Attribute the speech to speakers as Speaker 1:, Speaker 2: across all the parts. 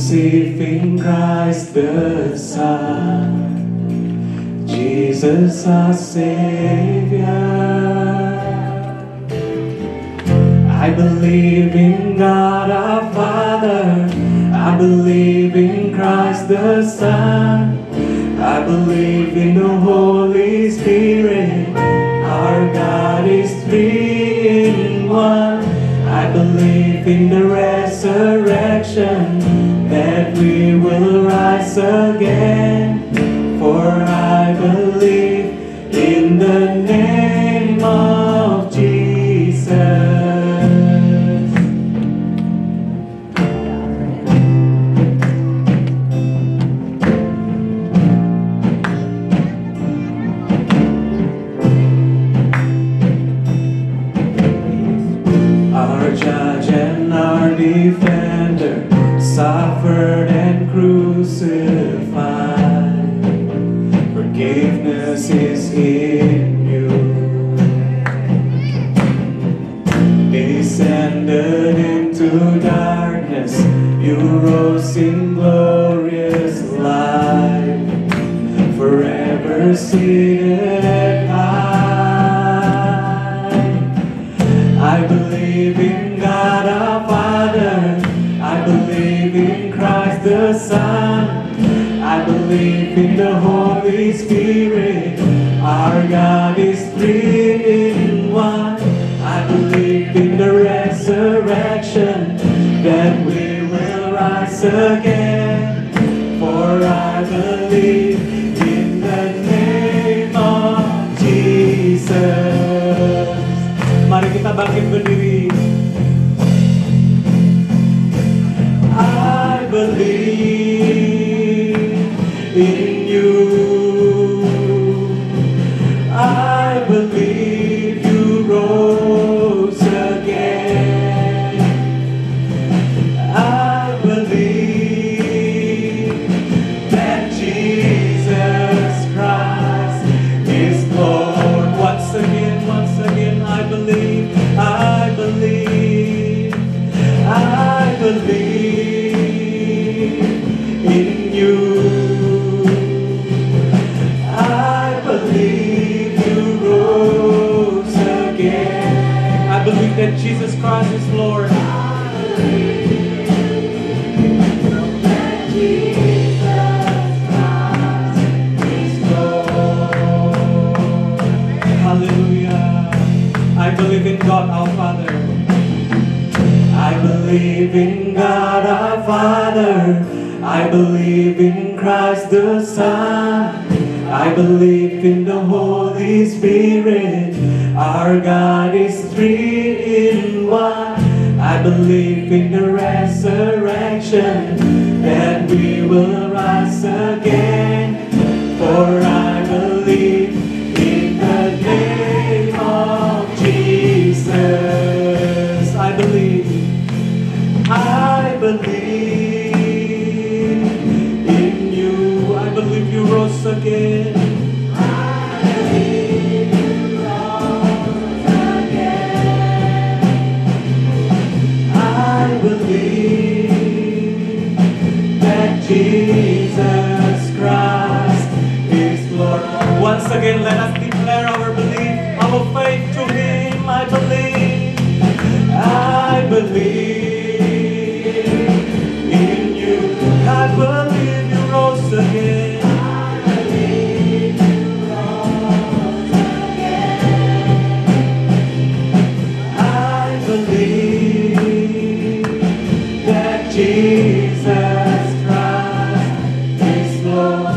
Speaker 1: receiving Christ the Son, Jesus our Savior. I believe in God our Father, I believe in Christ the Son, I believe in the Holy Spirit, our God is three in one. I believe in the resurrection, that we will rise again. For I believe in the name of Jesus. Our judge and our defender suffered and crucified. Forgiveness is in you. Descended into darkness, you rose in glorious light, forever seated high. I believe in God our Father, I believe in Christ the Son, I believe in the Holy Spirit, our God is three in one. I believe in the resurrection, that we will rise again. For I believe in the name of Jesus. Mari kita bangkit berdiri. I believe in you. I believe you rose again. I believe that Jesus Christ is Lord. Once again, I believe, I believe, I believe in you. I believe you rose again. I believe that Jesus Christ is Lord. Hallelujah. I believe in God our Father. I believe in God our Father. I believe in Christ the Son. I believe in the Holy Spirit. Our God is three in one. I believe in the resurrection, that we will rise again. For I believe in the name of Jesus. I believe in you. I believe you rose again. I believe you rose again. I believe that Jesus Christ is Lord. Once again, let us declare our belief, our faith to Him. I believe in you. I believe you rose again. I believe you rose again. I believe that Jesus Christ is Lord.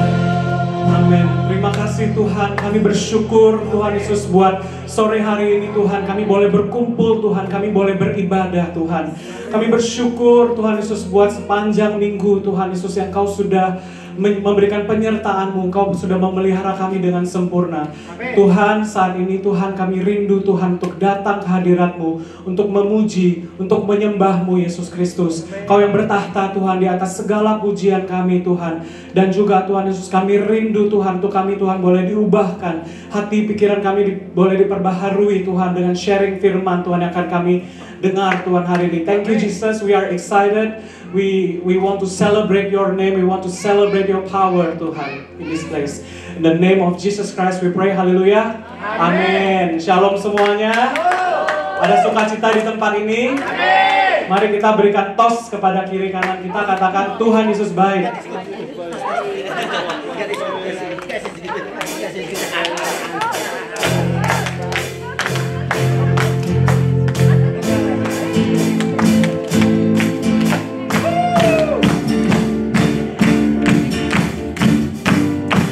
Speaker 1: Amin. Terima kasih Tuhan, kami bersyukur Tuhan Yesus buat sore hari ini Tuhan, kami boleh berkumpul Tuhan, kami boleh beribadah Tuhan. Kami bersyukur Tuhan Yesus buat sepanjang minggu Tuhan Yesus yang Kau sudah memberikan penyertaan-Mu, Kau sudah memelihara kami dengan sempurna. Amin. Tuhan, saat ini Tuhan kami rindu Tuhan untuk datang ke hadirat-Mu, untuk memuji, untuk menyembah-Mu Yesus Kristus. Amin. Kau yang bertahta Tuhan di atas segala pujian kami Tuhan. Dan juga Tuhan Yesus kami rindu Tuhan, untuk kami Tuhan boleh diubahkan, hati pikiran kami boleh diperbaharui Tuhan dengan sharing firman Tuhan yang akan kami dengar Tuhan hari ini. Thank you Jesus, we are excited. We want to celebrate your name. We want to celebrate your power Tuhan in this place. In the name of Jesus Christ we pray. Haleluya. Amin. Shalom semuanya. Ada sukacita di tempat ini. Mari kita berikan tos kepada kiri kanan kita. Katakan Tuhan Yesus baik.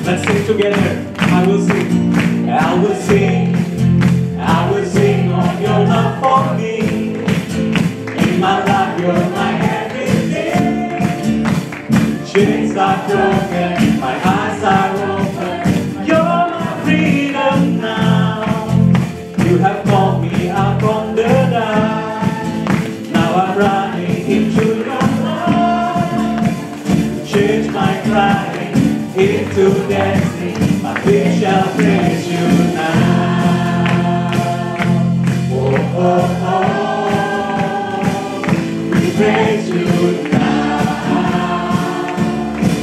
Speaker 1: Let's sing together. I will sing. I will sing. I will sing of your love for me. In my life, you're my everything. Chains are broken, my eyes are open. You're my freedom now. You have called me out from the dark. Now I'm running into your love. Change my crying into dancing, my feet shall praise you now. Oh, oh, oh, we praise you now.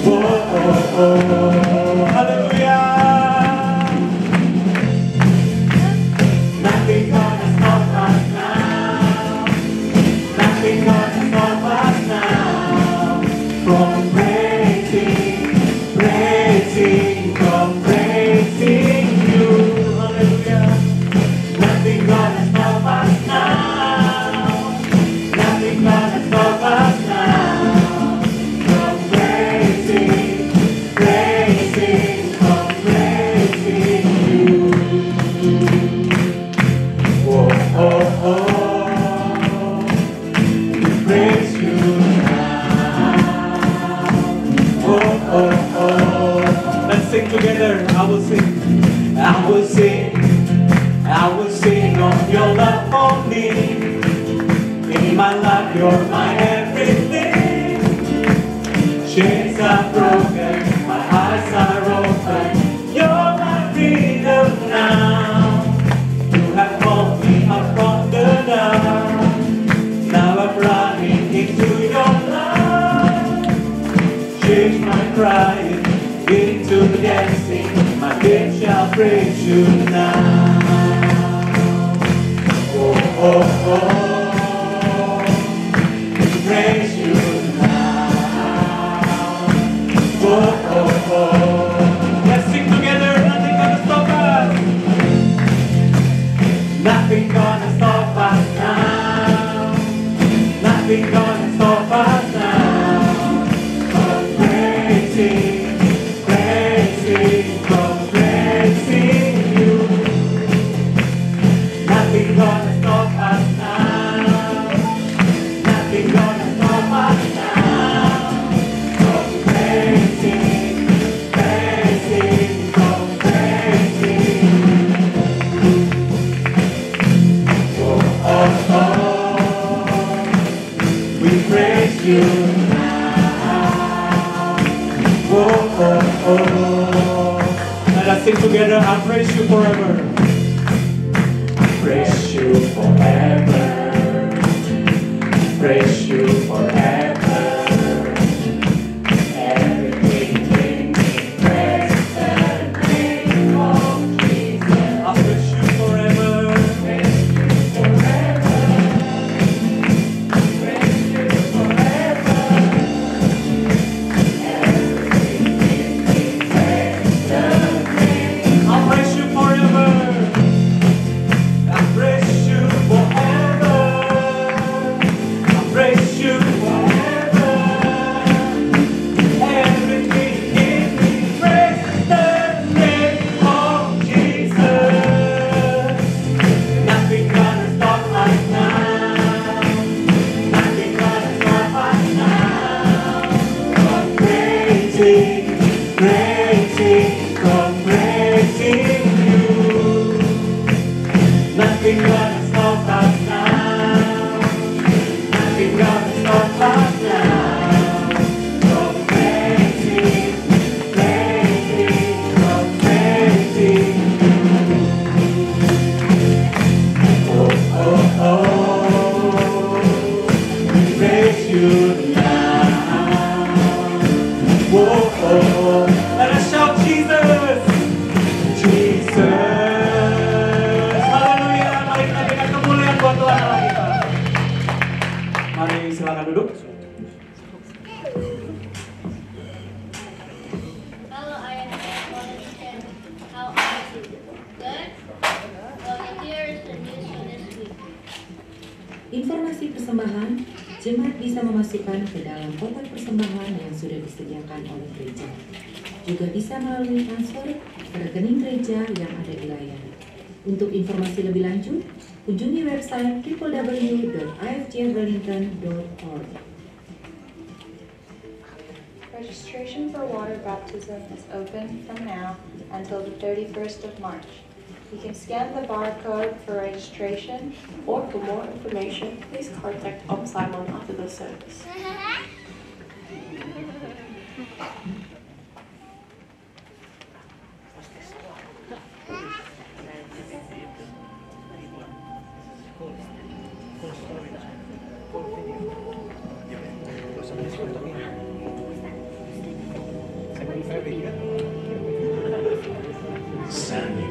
Speaker 1: Oh, oh, oh, hallelujah. Nothing gonna stop us now. Nothing gonna stop us now from from praising you, hallelujah. Nothing gonna stop us now. Nothing gonna stop us now from praising, from praising you. Oh, oh, oh, we praise you now. Oh, oh, oh. Let's sing together. I will sing. I will sing. I will sing of your love for me. In my life, you're my everything. Chains are broken, my eyes are open. You're my freedom now. You have called me up from the dark. Now I'm running into your love. Change my crying into dancing, my feet shall praise you now. Oh, oh, oh, we praise you now. Oh, oh, oh, let's sing together. Nothing gonna stop us. Nothing gonna stop us now. Nothing gonna stop us now from praising. From praising you. Nothing gonna stop us now.
Speaker 2: informasi persembahan, jemaat bisa memasukkan ke dalam kotak persembahan yang sudah disediakan oleh gereja. Juga bisa melalui transfer ke rekening gereja yang ada di layar. Untuk informasi lebih lanjut, kunjungi website www.ifgwellington.org.
Speaker 3: Registration for water baptism is open from now until the 31st of March. You can scan the barcode for registration,
Speaker 4: or for more information, please contact Om Simon after the service.
Speaker 5: Samuel.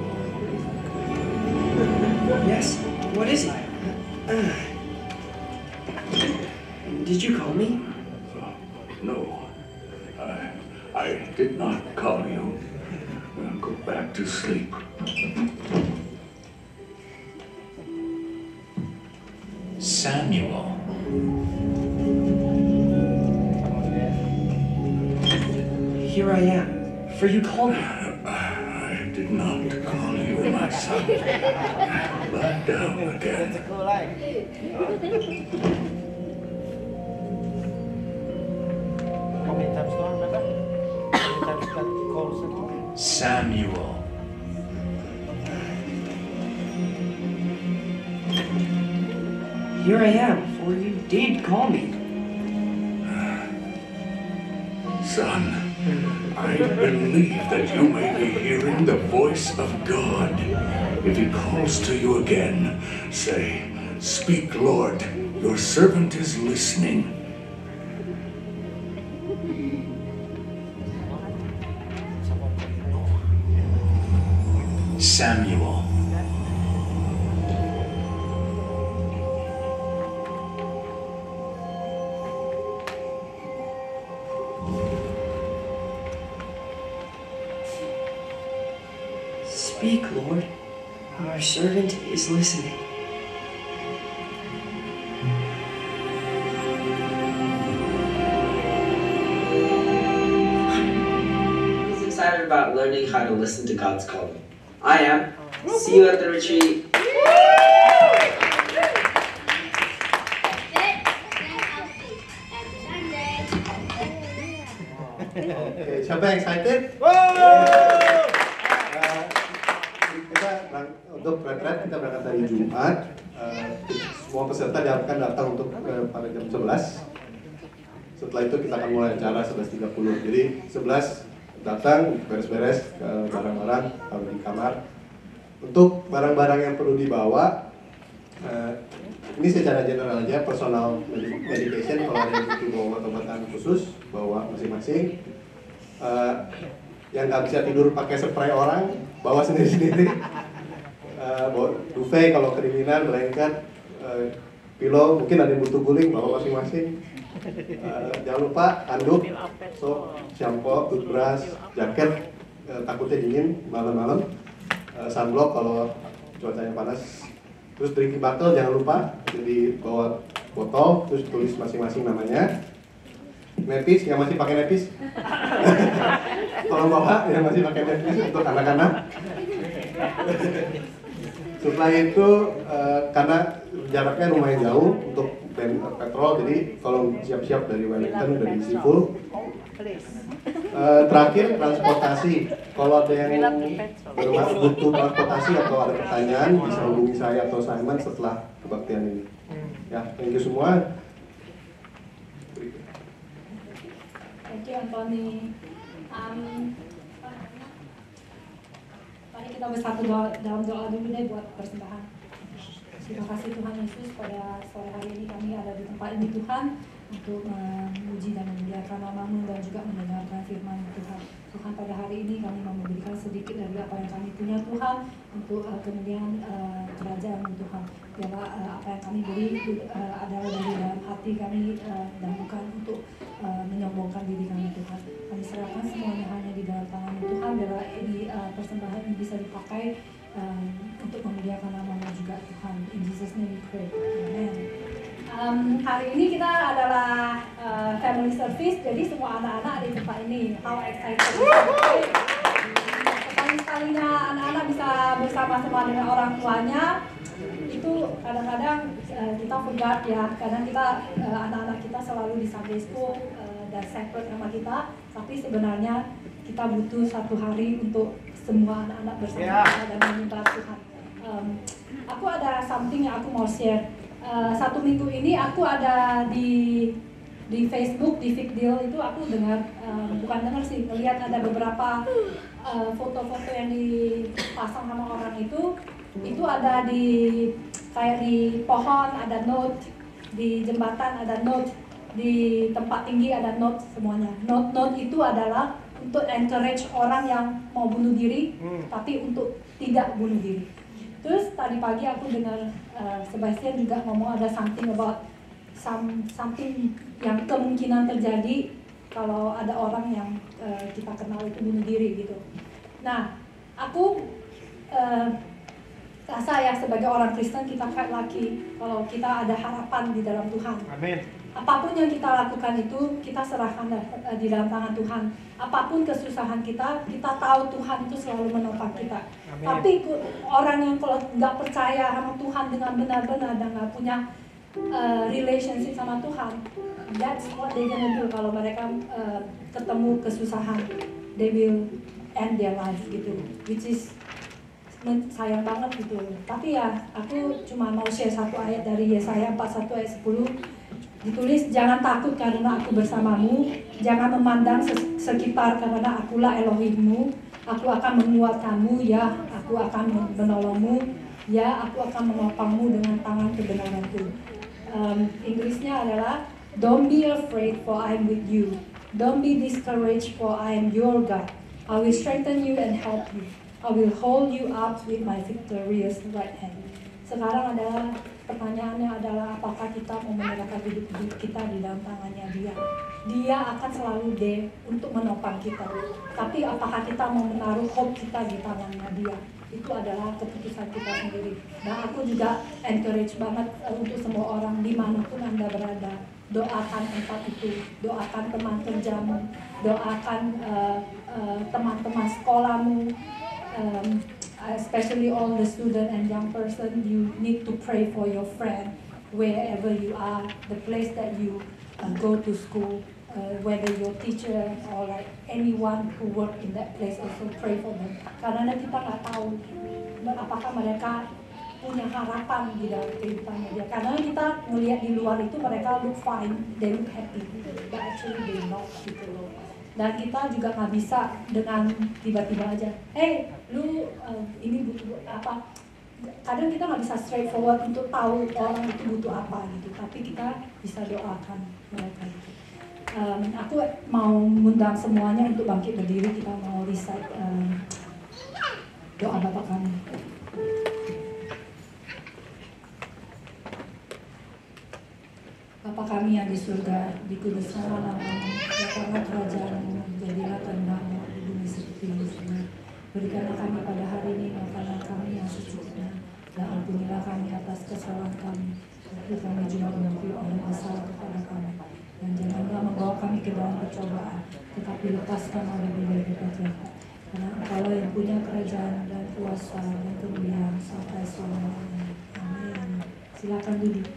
Speaker 5: Yes, what is it? Did you call me?
Speaker 6: No, I did not call you. Go back to sleep.
Speaker 5: Samuel. Here I am, for you called me.
Speaker 6: I did not call you, my son. Lie down again.
Speaker 5: Samuel. Here I am, for you did call me.
Speaker 6: Son, I believe that you may be hearing the voice of God. If he calls to you again, say, "Speak, Lord, your servant is listening."
Speaker 5: Samuel.
Speaker 7: Speak, Lord. Our servant is listening.
Speaker 8: Who's excited about learning how to listen to God's calling? I am. See you at the retreat.
Speaker 9: Oke, siapa yang excited? Kita untuk retret kita berangkat dari Jumat. Semua peserta diharapkan datang untuk pada jam 11. Setelah itu kita akan mulai acara 11.30. Jadi 11 datang, beres-beres barang-barang, taruh di kamar. Untuk barang-barang yang perlu dibawa, ini secara general aja, personal medication. Kalau ada yang butuh bawa obat-obatan khusus, bawa masing-masing. Yang nggak bisa tidur pakai spray orang, bawa sendiri-sendiri. Bawa duvet kalau kedinginan, blanket, pillow, mungkin ada yang butuh guling, bawa masing-masing. Jangan lupa handuk, soap, shampoo, toothbrush, jaket, takutnya dingin malam-malam, sunblock kalau cuacanya panas. Terus drinking bottle jangan lupa, jadi bawa botol, terus tulis masing-masing namanya. Nepis, yang masih pakai nepis, tolong bawa yang masih pakai nepis untuk anak-anak. Setelah itu, karena jaraknya lumayan jauh untuk petrol, jadi tolong siap-siap dari Wellington, dari Seafood. Terakhir, transportasi. Kalau ada yang butuh transportasi atau ada pertanyaan, bisa hubungi saya atau Simon setelah kebaktian ini. Ya, thank you semua.
Speaker 3: Thank you, Anthony. Mari kita bersatu dalam doa dulu deh buat persembahan. Terima kasih Tuhan Yesus, pada sore hari ini kami ada di tempat ini Tuhan untuk memuji dan memuliakan nama-Mu dan juga mendengarkan firman Tuhan. Tuhan, pada hari ini kami mau memberikan sedikit dari apa yang kami punya Tuhan untuk kemudian kerajaan Tuhan. Biarlah apa yang kami beri adalah dari dalam hati kami dan bukan untuk menyombongkan diri kami Tuhan. Kami serahkan semuanya hanya di dalam tangan Tuhan. Biarlah ini persembahan ini bisa dipakai untuk memuliakan nama-Mu juga Tuhan. In Jesus name we pray. Amen. Hari ini kita adalah family service, jadi semua anak-anak di tempat ini. How excited! Sekali-sekalinya anak-anak bisa bersama-sama dengan orang tuanya. Itu kadang-kadang kita forgot ya, kadang kita anak-anak kita selalu di Sunday School dan separate sama kita, tapi sebenarnya kita butuh satu hari untuk semua anak-anak bersama dan menyembah Tuhan. Aku ada something yang aku mau share. Satu minggu ini aku ada di Facebook, di Figdeal itu aku dengar, bukan dengar sih, melihat ada beberapa foto-foto yang dipasang sama orang itu ada di kayak di pohon ada note, di jembatan ada note, di tempat tinggi ada note, semuanya. Note itu adalah untuk encourage orang yang mau bunuh diri, tapi untuk tidak bunuh diri. Terus tadi pagi aku dengar Sebastian juga ngomong ada something about something yang kemungkinan terjadi kalau ada orang yang kita kenal itu bunuh diri gitu. Nah, aku rasa ya sebagai orang Kristen kita kayak laki kalau kita ada harapan di dalam Tuhan. Amin. Apapun yang kita lakukan itu kita serahkan di dalam tangan Tuhan. Apapun kesusahan kita tahu Tuhan itu selalu menopang kita. Amin. Tapi orang yang kalau nggak percaya sama Tuhan dengan benar-benar dan nggak punya relationship sama Tuhan, that's what they gonna do kalau mereka ketemu kesusahan, they will end their life gitu, which is sayang banget gitu. Tapi ya aku cuma mau share satu ayat dari Yesaya 41 ayat 10. Ditulis, jangan takut karena aku bersamamu, jangan memandang sekitar karena akulah Elohimmu, aku akan menguatkanmu, ya aku akan menolongmu, ya aku akan menopangmu dengan tangan kebenaranku. Inggrisnya adalah, don't be afraid for I am with you, don't be discouraged for I am your God, I will strengthen you and help you, I will hold you up with my victorious right hand. Sekarang adalah pertanyaannya adalah apakah kita mau menyerahkan hidup kita di dalam tangannya Dia. Dia akan selalu there untuk menopang kita. Tapi apakah kita mau menaruh hope kita di tangannya Dia? Itu adalah keputusan kita sendiri. Dan aku juga encourage banget untuk semua orang dimanapun Anda berada. Doakan tempat itu, doakan teman kerjamu, doakan teman-teman sekolahmu. Especially all the student and young person, you need to pray for your friend wherever you are, the place that you go to school, whether your teacher or like anyone who work in that place, also pray for them. Karena kita nggak tahu apakah mereka punya harapan di dalam kehidupannya dia. Karena kita melihat di luar itu mereka look fine, they look happy, but actually they not gitu loh. Dan kita juga nggak bisa dengan tiba-tiba aja, hey, lu ini butuh apa? Kadang kita nggak bisa straightforward untuk tahu orang itu butuh apa gitu. Tapi kita bisa doakan mereka itu. Aku mau mengundang semuanya untuk bangkit berdiri. Kita mau recite doa Bapa kami. Bapa kami yang di surga, dikuduskanlah namamu, datanglah kerajaan-Mu, jadilah kehendakmu di bumi seperti di surga. Berikanlah kami pada hari ini makanan kami yang secukupnya, dan ampunilah kami atas kesalahan kami, seperti kami juga mengampuni orang bersalah kepada kami. Dan janganlah membawa kami ke dalam percobaan, tetapi lepaskan kami dari jahat. Karena Engkaulah yang punya kerajaan dan kuasa dan kemuliaan sampai selama-lamanya. Amin. Silakan duduk.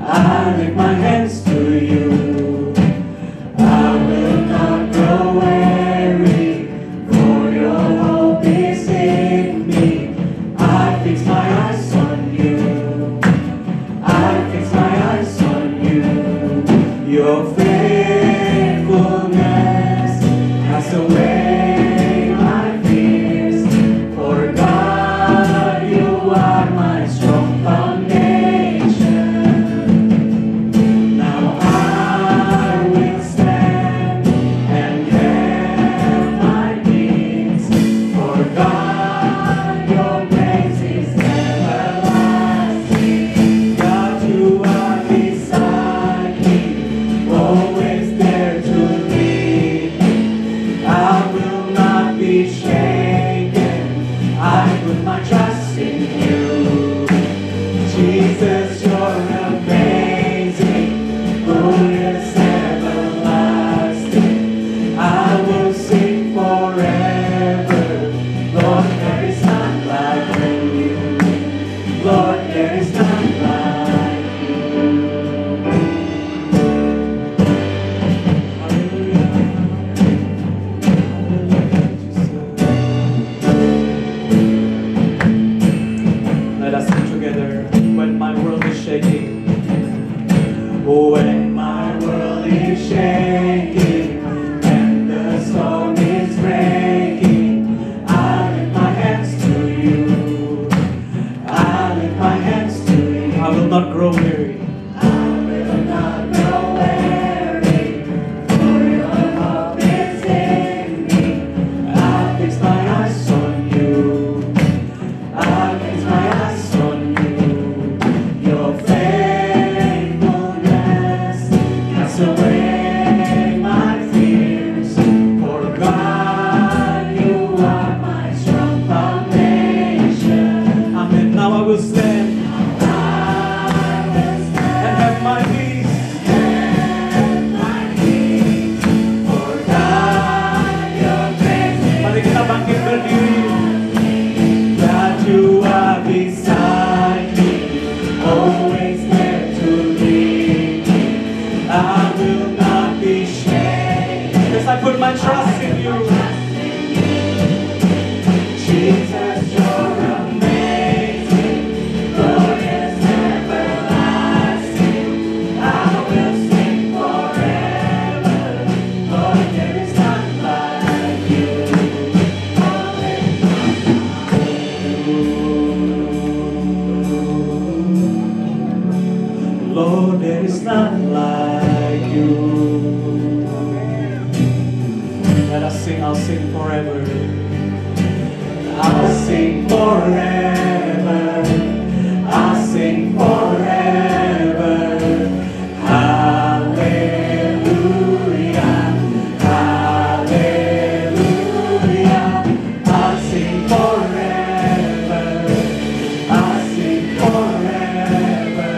Speaker 1: I lift my hands to you. I will not go away. Your faithfulness has away my fears. For God, you are my strong foundation. Now I will stand and have my peace. For God, your grace is everlasting. God, you are beside me, always there to lead me. I will not be shaken. I put my trust in you. Jesus, you're amazing. Glorious, everlasting. I will sing forever. Lord, there is none like you. Lord, there is none like you. Hallelujah. Let us sing together. When my world is shaking. When my world is shaking and the storm is breaking, I lift my hands to you. I lift my hands to you. I will not grow weary. I will not grow weary, for your hope is in me. I'll fix my eyes on you. I'll fix my eyes on you. Your faithfulness casts away my fears. For God, you are my strong foundation. Amen. Now I will stand and have my peace. For God, your grace. Mari kita bangkit berdiri. God, you are beside me, always there to lead me. I will not be shaken. Yes, I put my trust in you. Jesus, you're amazing, glorious, everlasting. I will sing forever. Lord, there is none like you. Lord, there is none like you. Let us sing, I'll sing forever. I'll sing forever. I'll sing forever. Hallelujah. Hallelujah. I'll sing forever. I'll sing forever.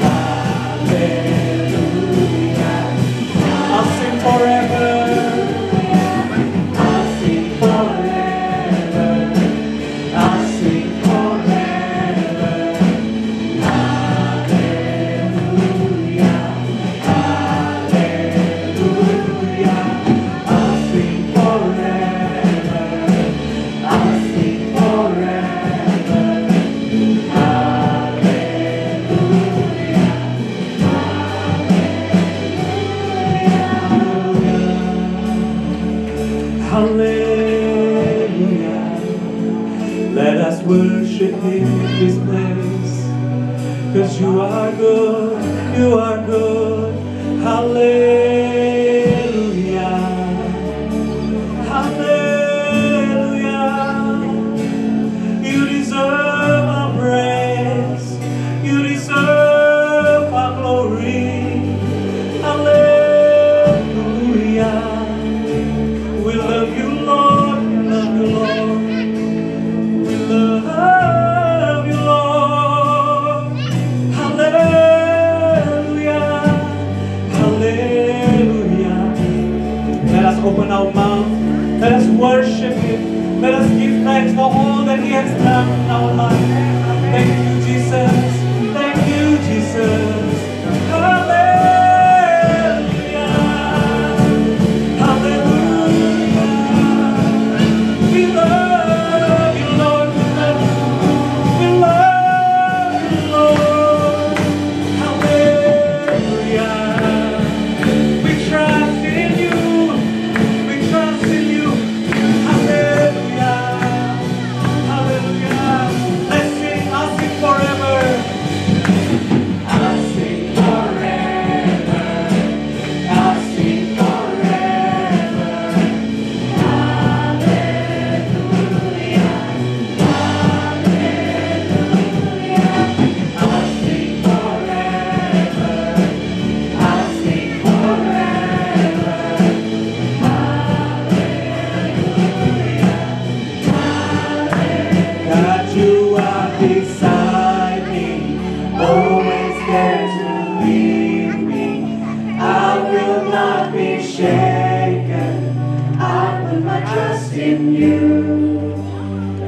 Speaker 1: Hallelujah. I'll sing forever. I'll sing forever. I'll sing forever. Hallelujah. Hallelujah. I'll sing forever. I'll sing forever. Hallelujah. Let us worship Him in this place. 'Cause you are good, you are good. Hallelujah. Hallelujah. You deserve our praise. You deserve our glory. Hallelujah. We love you, Lord. We love you, Lord. We love you, Lord. Hallelujah. Hallelujah. shaken. I put my trust in you.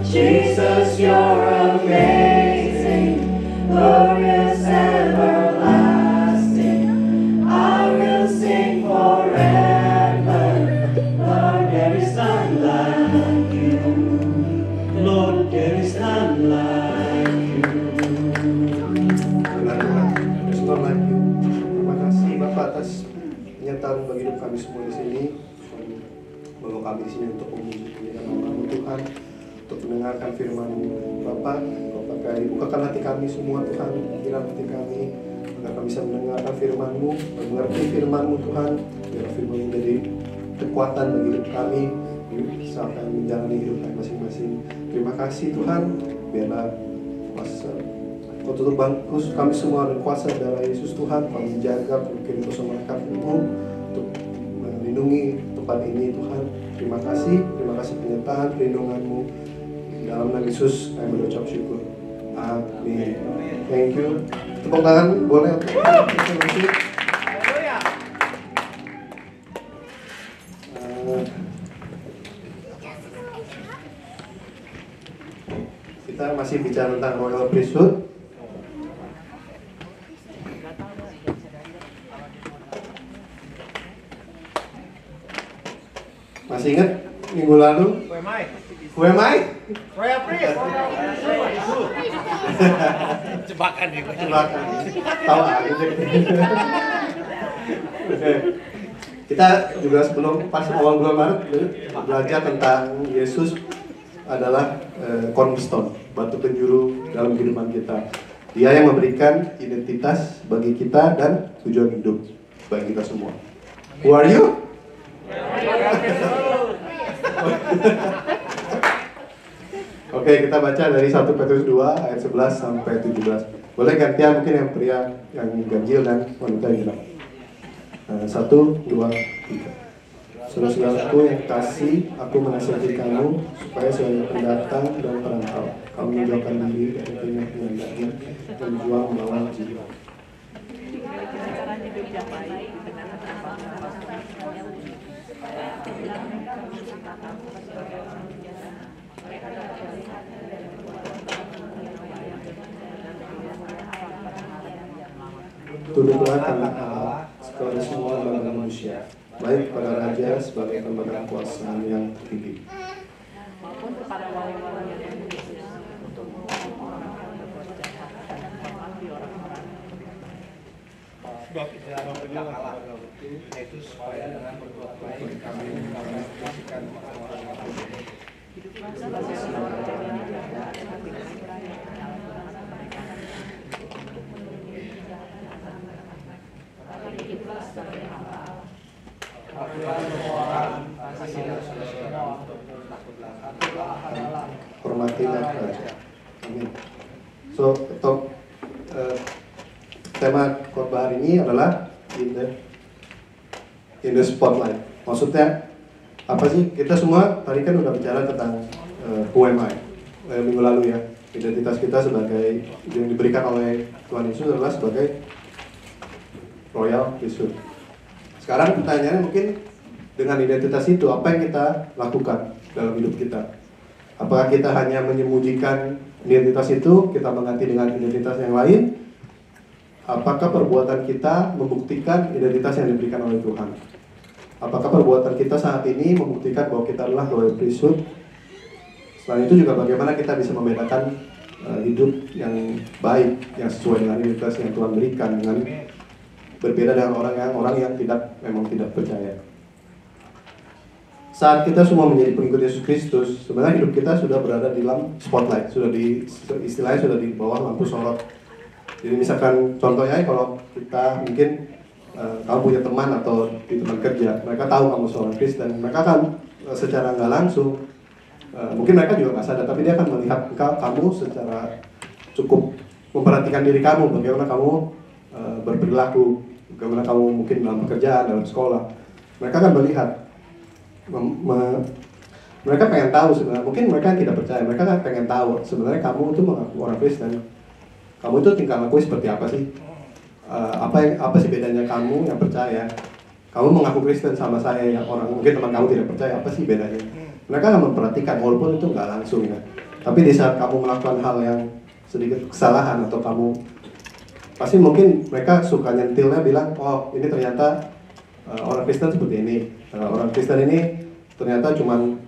Speaker 1: Jesus, you're amazing, glorious, everlasting. I will sing forever. Lord, there is none like you. Lord, there is none like you.
Speaker 9: There's none like you. Terima kasih Bapak atas penyataan bagi hidup kami semua di sini. Bawa kami di sini untuk memuji nama-Mu Tuhan, untuk mendengarkan firman-Mu Bapak. Bapak bukakan hati kami semua Tuhan, pikiran hati kami, agar kami bisa mendengarkan firman-Mu, mengerti firman-Mu Tuhan, biar firman-Mu menjadi kekuatan bagi hidup kami saat kami menjalani hidup kami masing-masing. Terima kasih Tuhan, biarlah kuasa Kau tutup bangku kami semua dan kuasa darah Yesus Tuhan, kau menjaga mungkin bersama kami-Mu untuk melindungi tempat ini Tuhan. Terima kasih penyertaan perlindungan-Mu. Dalam nama Yesus kami berucap syukur. Amin. Thank you. Tepuk tangan boleh untuk kita masih bicara tentang royal priesthood. Masih ingat minggu lalu? Who am I?
Speaker 10: Royal Priest. Jebakan nih.
Speaker 9: Jebakan. Tahu aja. Oke. Kita juga sebelum pas awal bulan Maret belajar tentang Yesus adalah cornerstone, batu penjuru dalam kehidupan kita. Dia yang memberikan identitas bagi kita dan tujuan hidup bagi kita semua. Who are you? Oke, kita baca dari 1 Petrus 2 ayat 11 sampai 17. Boleh gantian mungkin yang pria yang ganjil dan wanita yang gelap. 1, 2, 3. Saudara-saudaraku yang kasih, aku menasihati kamu supaya sebagai pendatang dan perantau, kamu menjauhkan diri dari kenyang daging dan berjuang melawan jiwa. Tunduklah karena Allah kepada semua lembaga manusia, baik pada raja sebagai lembaga kekuasaan yang tertinggi.
Speaker 4: Maupun kepada wali-wali yang kudus untuk orang-orang yang berbuat jahat dan menghormati orang-orang.
Speaker 10: Sebab dalam Allah yaitu supaya dengan berbuat baik kami mengasihkan orang-orang yang berbuat.
Speaker 4: Hiduplah sebagai orang yang berjaga hati nurani tapi hiduplah sebagai Allah.
Speaker 10: Akulah semua orang kasihlah semua untuk takutlah. Akulah adalah
Speaker 9: Hormatilah raja. Amin. So, tema khotbah hari ini adalah in the spotlight. Maksudnya apa sih? Kita semua tadi kan udah bicara tentang who am I minggu lalu ya. Identitas kita sebagai yang diberikan oleh Tuhan Yesus adalah sebagai royal priesthood. Sekarang pertanyaannya mungkin dengan identitas itu apa yang kita lakukan dalam hidup kita? Apakah kita hanya menyembunyikan identitas itu, kita mengganti dengan identitas yang lain? Apakah perbuatan kita membuktikan identitas yang diberikan oleh Tuhan? Apakah perbuatan kita saat ini membuktikan bahwa kita adalah royal priesthood? Selain itu juga bagaimana kita bisa membedakan hidup yang baik, yang sesuai dengan identitas yang Tuhan berikan, dengan berbeda dengan orang yang memang tidak percaya. Saat kita semua menjadi pengikut Yesus Kristus, sebenarnya hidup kita sudah berada di dalam spotlight, istilahnya sudah di bawah lampu sorot. Jadi misalkan contohnya kalau kita mungkin kamu punya teman atau di teman kerja, mereka tahu kamu seorang Kristen, mereka akan secara nggak langsung, mungkin mereka juga nggak sadar, tapi dia akan melihat kamu secara cukup memperhatikan diri kamu, bagaimana kamu berperilaku, bagaimana kamu mungkin dalam pekerjaan, dalam sekolah. Mereka akan melihat, mereka pengen tahu sebenarnya, mungkin mereka tidak percaya, mereka kan pengen tahu sebenarnya kamu itu mengaku orang Kristen, kamu itu tingkah laku seperti apa sih? Apa sih bedanya kamu yang percaya, kamu mengaku Kristen sama saya yang orang mungkin teman kamu tidak percaya, apa sih bedanya? Mereka akan memperhatikan walaupun itu nggak langsung ya. Tapi di saat kamu melakukan hal yang sedikit kesalahan atau kamu pasti mungkin mereka suka nyentilnya bilang, oh ini ternyata orang Kristen seperti ini, orang Kristen ini ternyata cuman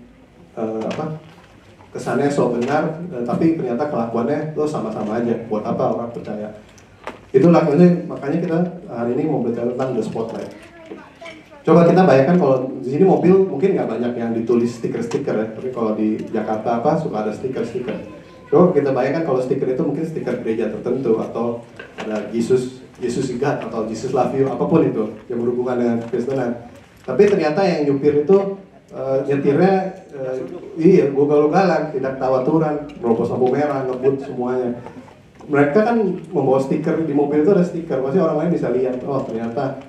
Speaker 9: kesannya so benar, tapi ternyata kelakuannya lo sama-sama aja. Buat apa orang percaya? Itulah makanya kita hari ini mau bicara tentang the spotlight. Coba kita bayangkan kalau di sini mobil mungkin nggak banyak yang ditulis stiker-stiker ya, tapi kalau di Jakarta suka ada stiker-stiker. Coba kita bayangkan kalau stiker itu mungkin stiker gereja tertentu atau ada Jesus God atau Jesus love you, apapun itu yang berhubungan dengan Kristenan. Tapi ternyata yang nyupir itu nyetirnya ugal-ugalan, tidak tahu aturan, merobos lampu merah, ngebut semuanya. Mereka kan membawa stiker di mobil itu ada stiker, pasti orang lain bisa lihat, oh ternyata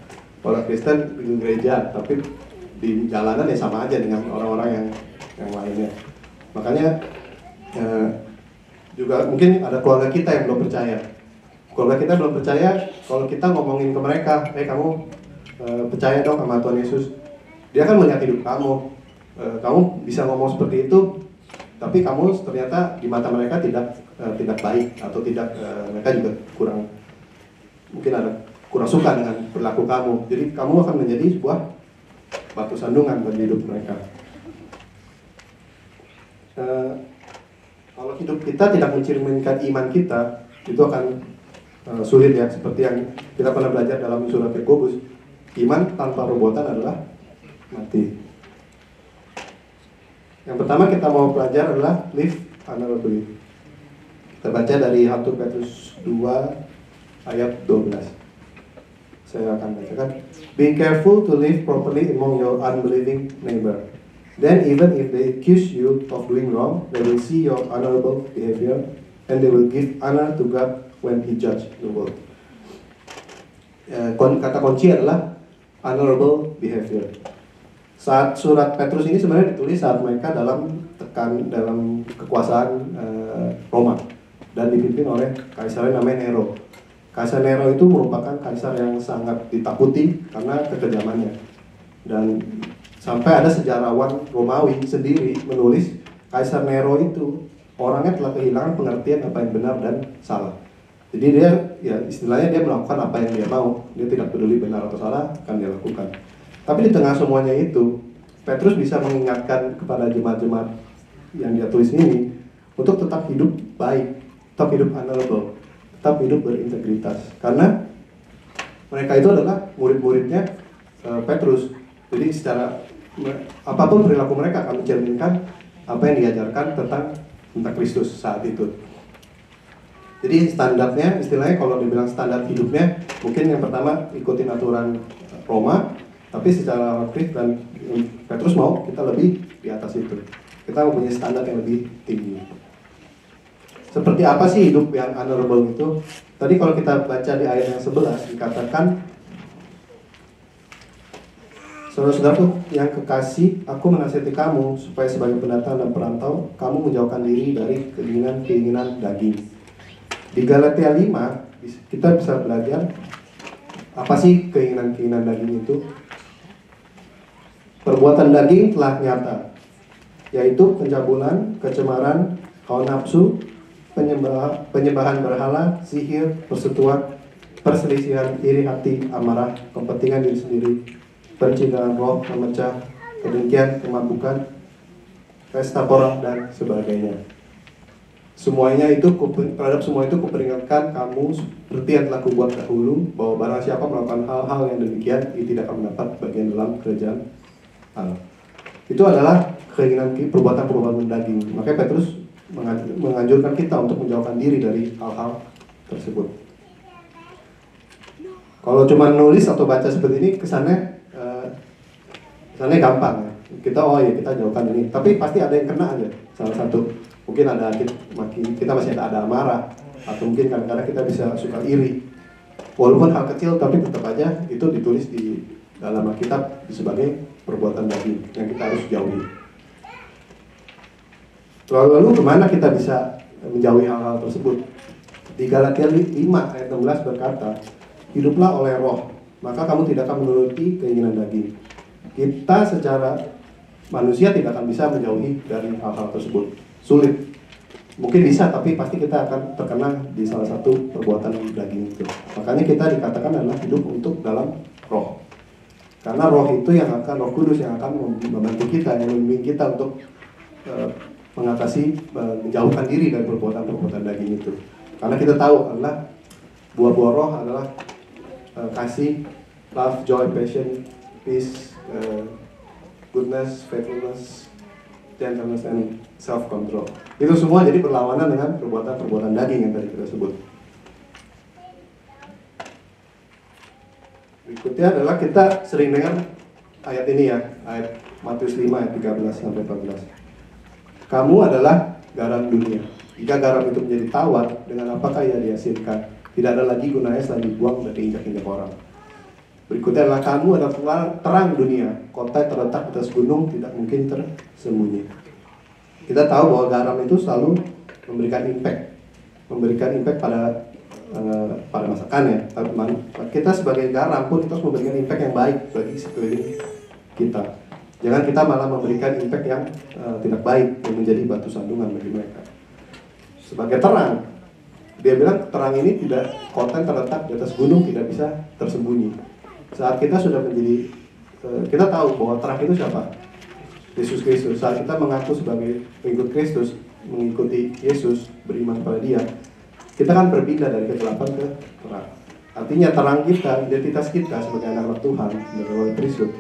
Speaker 9: orang Kristen di gereja, tapi di jalanan ya sama aja dengan orang-orang yang lainnya. Makanya juga mungkin ada keluarga kita yang belum percaya. Keluarga kita belum percaya, kalau kita ngomongin ke mereka, kamu percaya dong sama Tuhan Yesus. Dia akan melihat hidup kamu. Kamu bisa ngomong seperti itu, tapi kamu ternyata di mata mereka tidak baik atau tidak mereka juga kurang suka dengan perilaku kamu. Jadi kamu akan menjadi sebuah batu sandungan bagi hidup mereka. Kalau hidup kita tidak mencerminkan iman kita, itu akan sulit ya. Seperti yang kita pernah belajar dalam surat Yakobus, iman tanpa perbuatan adalah mati. Yang pertama kita mau belajar adalah live honorably. Kita baca dari 1 Petrus 2 ayat 12. Saya akan bacakan. Be careful to live properly among your unbelieving neighbor. Then even if they accuse you of doing wrong, they will see your honorable behavior and they will give honor to God when He judge the world. Kata kunci adalah honorable behavior. Saat surat Petrus ini sebenarnya ditulis saat mereka dalam kekuasaan Roma dan dipimpin oleh kaisar namanya Nero. Kaisar Nero itu merupakan kaisar yang sangat ditakuti karena kekejamannya. Dan sampai ada sejarawan Romawi sendiri menulis Kaisar Nero itu orangnya telah kehilangan pengertian apa yang benar dan salah. Jadi dia ya istilahnya dia melakukan apa yang dia mau. Dia tidak peduli benar atau salah akan dia lakukan. Tapi di tengah semuanya itu, Petrus bisa mengingatkan kepada jemaat-jemaat yang dia tulis ini untuk tetap hidup baik, tetap hidup honorable, tetap hidup berintegritas. Karena mereka itu adalah murid-muridnya Petrus. Jadi secara apapun perilaku mereka akan mencerminkan apa yang diajarkan tentang Kristus saat itu. Jadi standarnya, istilahnya kalau dibilang standar hidupnya, mungkin yang pertama ikutin aturan Roma, tapi secara Kristen Petrus mau kita lebih di atas itu. Kita mempunyai standar yang lebih tinggi. Seperti apa sih hidup yang honorable itu? Tadi kalau kita baca di ayat yang 11 dikatakan, saudara-saudaraku yang kekasih, aku menasihati kamu supaya sebagai pendatang dan perantau, kamu menjauhkan diri dari keinginan daging. Di Galatia 5 kita bisa belajar apa sih keinginan daging itu. Perbuatan daging telah nyata, yaitu pencabulan, kecemaran, hawa nafsu, penyembahan berhala, sihir, persetuan, perselisihan, iri hati, amarah, kepentingan diri sendiri, pencitraan roh, memecah, kedengkian, kemabukan, pesta pora, dan sebagainya. Terhadap semua itu kuperingatkan kamu seperti yang telah kubuat dahulu, bahwa barang siapa melakukan hal-hal yang demikian, ia tidak akan mendapat bagian dalam kerajaan Allah. Itu adalah perbuatan-perbuatan daging. Makanya Petrus menganjurkan kita untuk menjauhkan diri dari hal-hal tersebut. Kalau cuma nulis atau baca seperti ini, kesannya gampang ya. Kita jauhkan ini. Tapi pasti ada yang kena aja. Salah satu, mungkin kita masih ada amarah, atau mungkin kadang-kadang kita bisa suka iri. Walaupun hal kecil, tapi tetap aja itu ditulis di dalam Alkitab sebagai perbuatan daging yang kita harus jauhi. Lalu kemana kita bisa menjauhi hal-hal tersebut? Di Galatia 5 ayat 16 berkata, hiduplah oleh roh, maka kamu tidak akan menuruti keinginan daging. Kita secara manusia tidak akan bisa menjauhi dari hal-hal tersebut. Sulit. Mungkin bisa, tapi pasti kita akan terkena di salah satu perbuatan daging itu. Makanya kita dikatakan adalah hidup untuk dalam roh. Karena roh itu yang akan, Roh Kudus yang akan membantu kita, yang membimbing kita untuk mengatasi, menjauhkan diri dari perbuatan-perbuatan daging itu. Karena kita tahu adalah buah-buah roh adalah kasih, love, joy, passion, peace, goodness, faithfulness, gentleness, and self-control. Itu semua jadi berlawanan dengan perbuatan-perbuatan daging yang tadi kita sebut. Berikutnya adalah kita sering dengar ayat ini ya, ayat Matius 5 ayat 13-14. Kamu adalah garam dunia. Jika garam itu menjadi tawar, dengan apakah ia dihasilkan? Tidak ada lagi gunanya selain dibuang dan diinjak-injak orang. Berikutnya adalah kamu adalah terang dunia. Kota yang terletak di atas gunung tidak mungkin tersembunyi. Kita tahu bahwa garam itu selalu memberikan impact pada masakannya. Kita sebagai garam pun kita harus memberikan impact yang baik bagi sekeliling kita. Jangan kita malah memberikan impact yang tidak baik, yang menjadi batu sandungan bagi mereka. Sebagai terang, dia bilang terang ini tidak, kota yang terletak di atas gunung tidak bisa tersembunyi. Saat kita sudah menjadi, kita tahu bahwa terang itu siapa? Yesus Kristus. Saat kita mengaku sebagai pengikut Kristus, mengikuti Yesus, beriman pada Dia, kita kan berpindah dari kegelapan ke terang. Artinya terang kita, identitas kita sebagai anak-anak Tuhan, sebagai orang Kristus,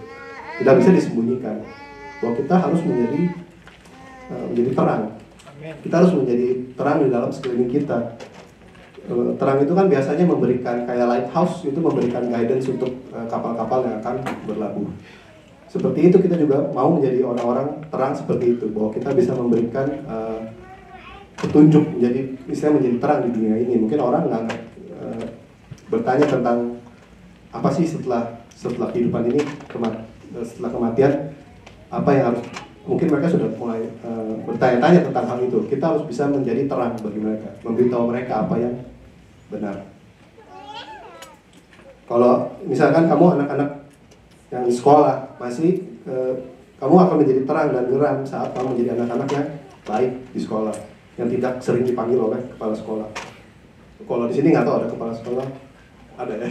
Speaker 9: tidak bisa disembunyikan. Bahwa kita harus menjadi terang. Kita harus menjadi terang di dalam sekeliling kita. Terang itu kan biasanya memberikan, kayak lighthouse itu memberikan guidance untuk kapal-kapal yang akan berlabuh. Seperti itu kita juga mau menjadi orang-orang terang seperti itu, bahwa kita bisa memberikan petunjuk, menjadi terang di dunia ini. Mungkin orang nggak bertanya tentang apa sih setelah kehidupan ini, setelah kematian, apa yang harus, mungkin mereka sudah mulai bertanya-tanya tentang hal itu. Kita harus bisa menjadi terang bagi mereka, memberitahu mereka apa yang benar. Kalau misalkan kamu anak-anak yang di sekolah masih, kamu akan menjadi terang dan geram saat kamu menjadi anak-anak yang baik di sekolah, yang tidak sering dipanggil oleh kepala sekolah. Kalau di sini nggak tahu ada kepala sekolah, ada ya.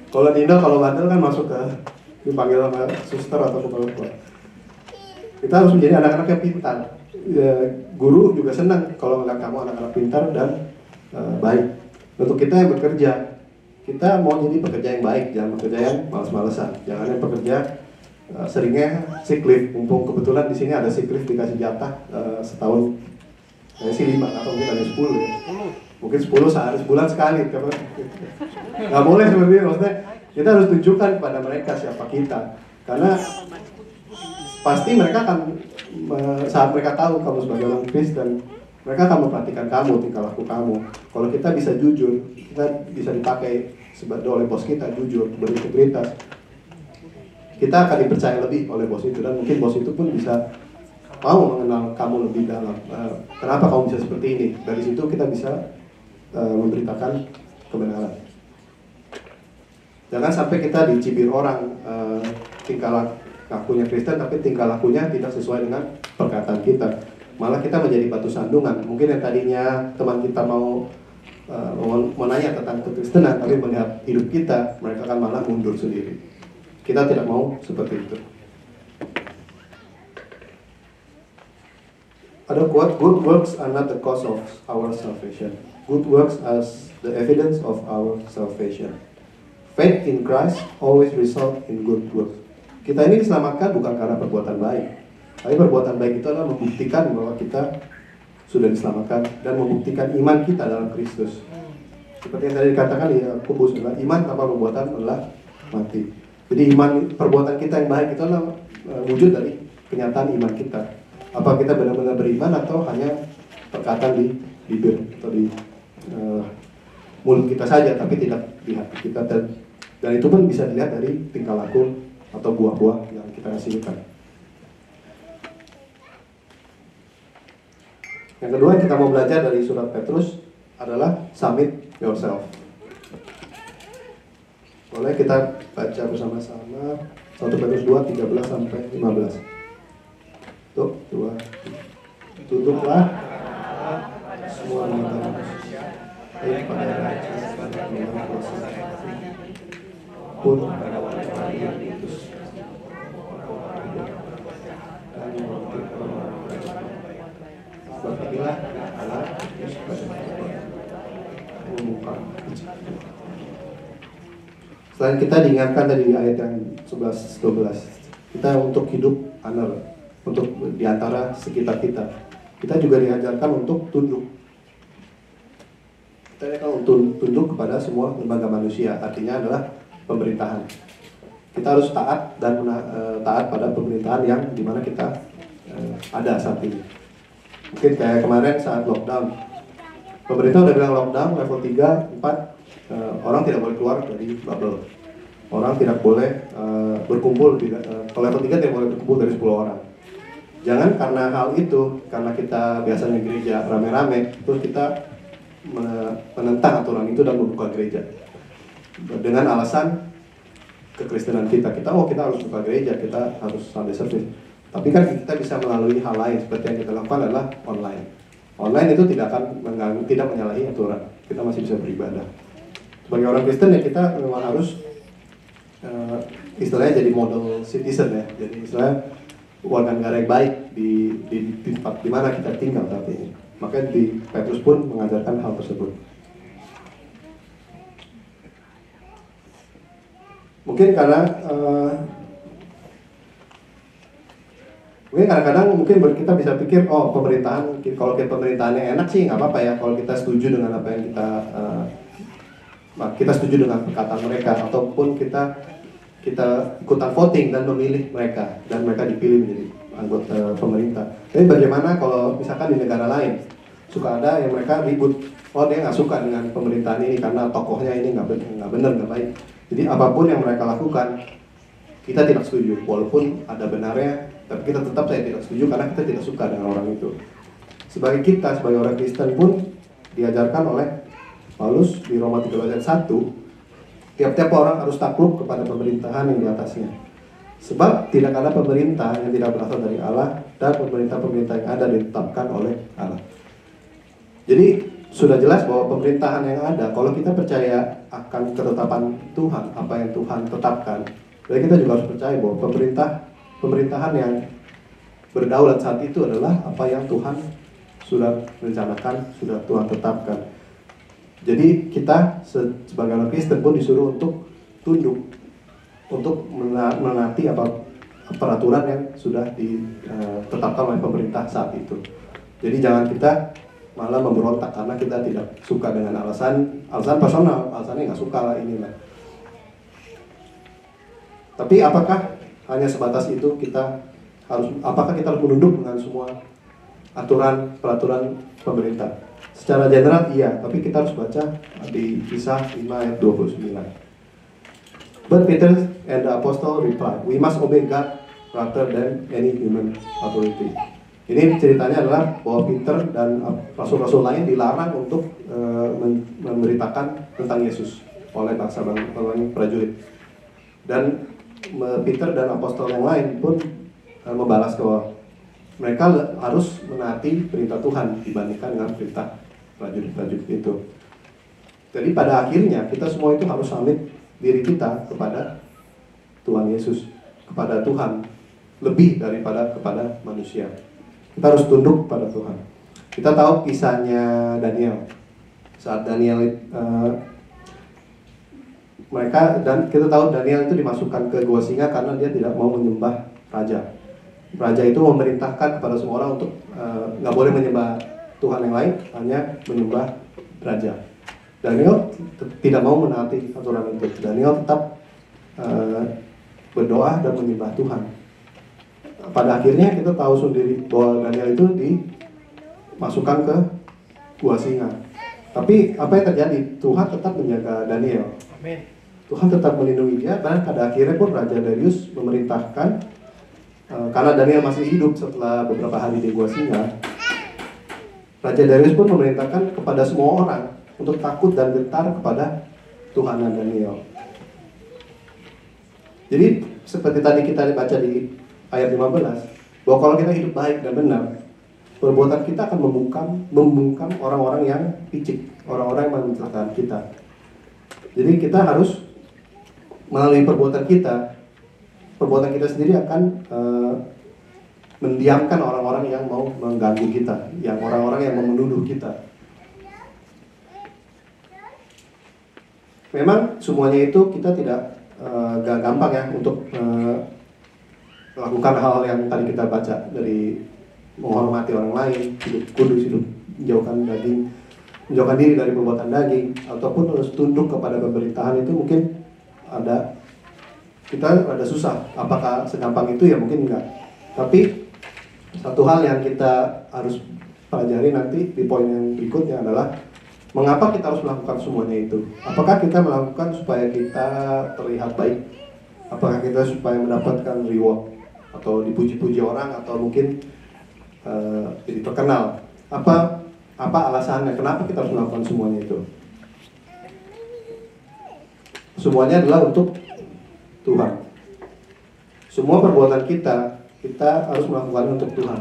Speaker 9: Kalau di Indo, kalau bandel kan masuk ke dipanggil sama suster atau kepala sekolah. Kita harus menjadi anak-anak yang pintar. Guru juga senang kalau melihat kamu anak-anak pintar dan baik. Untuk kita yang bekerja, kita mau jadi pekerja yang baik, jangan pekerja yang malas-malesan. Jangan yang pekerja seringnya sick leave. Mumpung kebetulan di sini ada sick leave dikasih jatah setahun. Saya sih 5 atau mungkin ada 10 ya. Mungkin 10 sehari, sebulan sekali. Nggak boleh seperti itu. Maksudnya kita harus tunjukkan kepada mereka siapa kita. Karena pasti mereka akan, saat mereka tahu kamu sebagai orang Kristen, mereka akan memperhatikan kamu, tingkah laku kamu. Kalau kita bisa jujur, kita bisa dipakai oleh bos kita, jujur, berintegritas, kita akan dipercaya lebih oleh bos itu. Dan mungkin bos itu pun bisa mau mengenal kamu lebih dalam. Kenapa kamu bisa seperti ini? Dari situ kita bisa memberitakan kebenaran. Jangan sampai kita dicibir orang tingkah lakunya Kristen, tapi tingkah lakunya tidak sesuai dengan perkataan kita. Malah kita menjadi batu sandungan. Mungkin yang tadinya teman kita mau nanya tentang kekristenan, tapi melihat hidup kita, mereka akan malah mundur sendiri. Kita tidak mau seperti itu. Ada quote, good works are not the cause of our salvation. Good works as the evidence of our salvation. Faith in Christ always result in good works. Kita ini diselamatkan bukan karena perbuatan baik, tapi perbuatan baik itu adalah membuktikan bahwa kita sudah diselamatkan dan membuktikan iman kita dalam Kristus. Seperti yang tadi dikatakan di Yakobus, iman tanpa perbuatan adalah mati. Jadi perbuatan kita yang baik itu adalah wujud dari kenyataan iman kita. Apa kita benar-benar beriman atau hanya perkataan di bibir atau di mulut kita saja, tapi tidak di hati kita. Dan itu pun bisa dilihat dari tingkah laku atau buah-buah yang kita hasilkan. Yang kedua yang kita mau belajar dari surat Petrus adalah submit yourself. Boleh kita baca bersama-sama 1 Petrus 2, 13 sampai 15. Tuh, 2. Tutuplah semua mata manusia, baik pada raja, pada pemimpin kuasa, pun pada orang-orang yang diutus, dan mengerti orang-orang kerajaan. Sebab inilah Allah membuka. Selain kita diingatkan tadi di ayat yang 11-12, kita untuk hidup honor, untuk diantara sekitar kita juga diajarkan untuk tunduk. Kita diajarkan untuk tunduk kepada semua lembaga manusia, artinya adalah pemerintahan. Kita harus taat dan taat pada pemerintahan yang dimana kita ada saat ini. Mungkin kayak kemarin saat lockdown, pemerintah udah bilang lockdown level 3, 4, orang tidak boleh keluar dari bubble. Orang tidak boleh berkumpul, kalau level 3 tidak boleh berkumpul dari 10 orang. Jangan karena hal itu, karena kita biasanya gereja rame-rame, terus kita menentang aturan itu dan membuka gereja. Dengan alasan kekristenan kita harus buka gereja, kita harus Sunday service. Tapi kan kita bisa melalui hal lain, seperti yang kita lakukan adalah online. Online itu tidak akan mengganggu, tidak menyalahi aturan. Kita masih bisa beribadah. Sebagai orang Kristen ya kita memang harus istilahnya jadi model citizen ya. Jadi istilahnya warga negara yang baik di tempat di mana kita tinggal saat ini. Maka di Petrus pun mengajarkan hal tersebut. Mungkin karena kadang-kadang kita bisa pikir, oh pemerintahan, kalau pemerintahannya enak sih nggak apa-apa ya, kalau kita setuju dengan apa yang kita setuju dengan perkataan mereka, ataupun kita ikutan voting dan memilih mereka, dan mereka dipilih menjadi anggota pemerintah. Tapi bagaimana kalau misalkan di negara lain suka ada yang mereka ribut, oh dia nggak suka dengan pemerintahan ini karena tokohnya ini nggak benar, nggak baik. Jadi apapun yang mereka lakukan kita tidak setuju, walaupun ada benarnya, tapi kita tetap saya tidak setuju karena kita tidak suka dengan orang itu. Sebagai orang Kristen pun diajarkan oleh Paulus di Roma 13 ayat 1, tiap-tiap orang harus takluk kepada pemerintahan yang di atasnya. Sebab tidak ada pemerintah yang tidak berasal dari Allah, dan pemerintah-pemerintah yang ada ditetapkan oleh Allah. Jadi sudah jelas bahwa pemerintahan yang ada, kalau kita percaya akan ketetapan Tuhan, apa yang Tuhan tetapkan, jadi kita juga harus percaya bahwa pemerintahan yang berdaulat saat itu adalah apa yang Tuhan sudah rencanakan, sudah Tuhan tetapkan. Jadi kita sebagai orang Kristen pun disuruh untuk tunduk, untuk menaati apa peraturan yang sudah ditetapkan oleh pemerintah saat itu. Jadi jangan kita malah memberontak karena kita tidak suka dengan alasan personal, alasannya nggak suka lah inilah. Tapi apakah hanya sebatas itu apakah kita harus menunduk dengan semua peraturan pemerintah? Secara general iya, tapi kita harus baca di Kisah 5 ayat 29. But Peter and the apostle replied, we must obey God rather than any human authority. Ini ceritanya adalah bahwa Peter dan rasul-rasul lain dilarang untuk memberitakan tentang Yesus oleh bangsa prajurit. Dan Peter dan apostol yang lain pun membalas bahwa mereka harus menaati perintah Tuhan dibandingkan dengan perintah prajurit-prajurit itu. Jadi pada akhirnya kita semua itu harus submit diri kita kepada Tuhan Yesus, kepada Tuhan lebih daripada kepada manusia. Kita harus tunduk kepada Tuhan. Kita tahu kisahnya Daniel. Saat Daniel kita tahu Daniel itu dimasukkan ke gua singa karena dia tidak mau menyembah raja. Raja itu memerintahkan kepada semua orang untuk nggak boleh menyembah Tuhan yang lain, hanya menyembah raja. Daniel tidak mau menaati aturan itu. Daniel tetap berdoa dan menyembah Tuhan. Pada akhirnya kita tahu sendiri bahwa Daniel itu dimasukkan ke gua singa. Tapi apa yang terjadi? Tuhan tetap menjaga Daniel.
Speaker 10: Amin.
Speaker 9: Tuhan tetap melindungi dia, dan pada akhirnya pun Raja Darius memerintahkan, karena Daniel masih hidup setelah beberapa hari di gua singa, Raja Darius pun memerintahkan kepada semua orang untuk takut dan gentar kepada Tuhan dan Daniel. Jadi seperti tadi kita baca di ayat 15, bahwa kalau kita hidup baik dan benar, perbuatan kita akan membungkam orang-orang yang picik, orang-orang yang mencelakakan kita. Jadi kita harus melalui perbuatan kita sendiri akan mendiamkan orang-orang yang mau mengganggu kita, yang orang-orang yang mau menuduh kita. Memang semuanya itu kita tidak gak gampang ya untuk melakukan hal-hal yang tadi kita baca, dari menghormati orang lain, hidup kudus, hidup menjauhkan diri dari perbuatan daging, ataupun harus tunduk kepada pemerintahan. Itu mungkin kita ada susah. Apakah segampang itu? Ya mungkin enggak. Tapi satu hal yang kita harus pelajari nanti di poin yang berikutnya adalah mengapa kita harus melakukan semuanya itu. Apakah kita melakukan supaya kita terlihat baik? Apakah kita supaya mendapatkan reward atau dipuji-puji orang, atau mungkin jadi terkenal? Apa alasannya? Kenapa kita harus melakukan semuanya itu? Semuanya adalah untuk Tuhan. Semua perbuatan kita harus melakukan untuk Tuhan.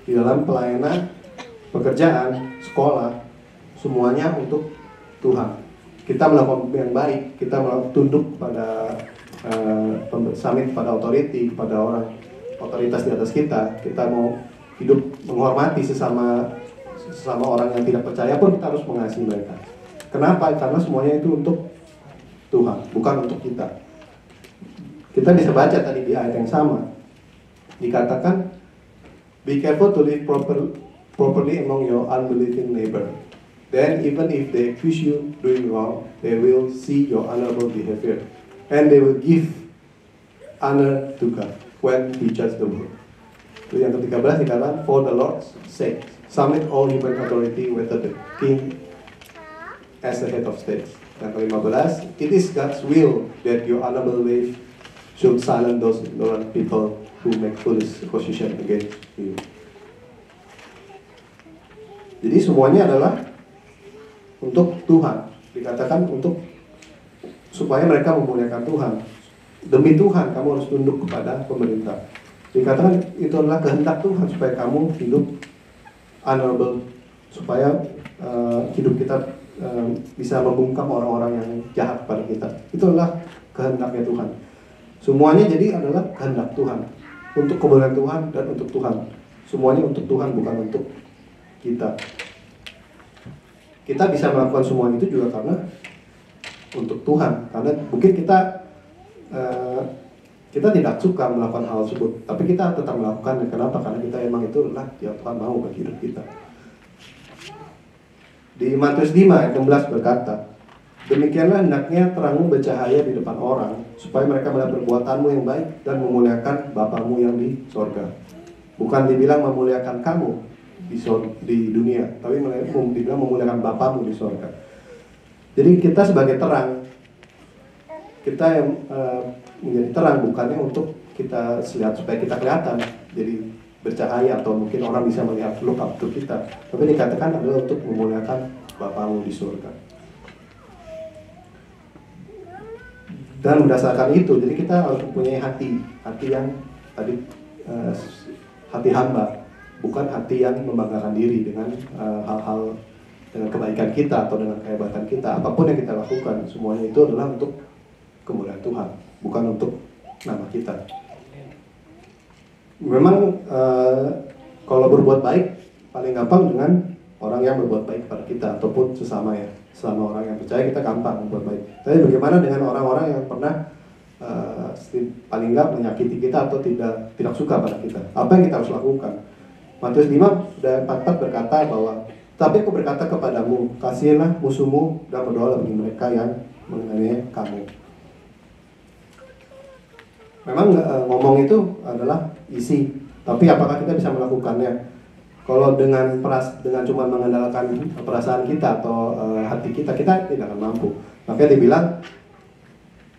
Speaker 9: Di dalam pelayanan, pekerjaan, sekolah, semuanya untuk Tuhan. Kita melakukan yang baik, kita tunduk pada submit pada authority, pada orang otoritas di atas kita. Kita mau hidup menghormati sesama orang yang tidak percaya pun kita harus mengasihi mereka. Kenapa? Karena semuanya itu untuk Tuhan, bukan untuk kita. Kita bisa baca tadi di ayat yang sama, dikatakan, be careful to live properly among your unbelieving neighbor. Then even if they accuse you doing wrong, they will see your honorable behavior, and they will give honor to God when He judges the world. Itu yang ke-13 dikatakan, for the Lord's sake, submit all human authority, whether the king as the head of state. Yang ke-15, it is God's will that your honorable ways should silence those ignorant people who make foolish accusation against you. Jadi semuanya adalah untuk Tuhan. Dikatakan untuk supaya mereka memuliakan Tuhan. Demi Tuhan kamu harus tunduk kepada pemerintah. Dikatakan itu adalah kehendak Tuhan supaya kamu hidup honorable, supaya hidup kita bisa membungkam orang-orang yang jahat pada kita. Itu adalah kehendaknya Tuhan. Semuanya jadi adalah kehendak Tuhan, untuk kemuliaan Tuhan dan untuk Tuhan. Semuanya untuk Tuhan, bukan untuk kita. Kita bisa melakukan semua itu juga karena untuk Tuhan. Karena mungkin kita tidak suka melakukan hal tersebut, tapi kita tetap melakukannya. Kenapa? Karena kita emang itu adalah yang Tuhan mau bagi hidup kita. Di Matius 5 ayat 16 berkata, demikianlah hendaknya terangmu bercahaya di depan orang, supaya mereka melihat perbuatanmu yang baik dan memuliakan Bapamu yang di sorga. Bukan dibilang memuliakan kamu di dunia, tapi dibilang memuliakan Bapamu di sorga. Jadi kita sebagai terang, kita yang menjadi terang bukannya untuk kita lihat supaya kita kelihatan jadi bercahaya, atau mungkin orang bisa melihat look up to kita, tapi dikatakan adalah untuk memuliakan Bapamu di surga. Dan berdasarkan itu, jadi kita harus mempunyai hati yang tadi hati hamba, bukan hati yang membanggakan diri dengan hal-hal, dengan kebaikan kita atau dengan kehebatan kita. Apapun yang kita lakukan, semuanya itu adalah untuk kemuliaan Tuhan, bukan untuk nama kita. Memang kalau berbuat baik paling gampang dengan orang yang berbuat baik kepada kita ataupun sesama ya. Selama orang yang percaya kita gampang berbuat baik. Tapi bagaimana dengan orang-orang yang pernah paling nggak menyakiti kita atau tidak suka pada kita? Apa yang kita harus lakukan? Matius 5 sudah 44 berkata bahwa, tapi aku berkata kepadamu, kasihilah musuhmu dan berdoalah bagi mereka yang menganiaya kamu. Memang ngomong itu adalah isi, tapi apakah kita bisa melakukannya? Kalau dengan cuma mengandalkan perasaan kita atau hati kita tidak akan mampu. Makanya dibilang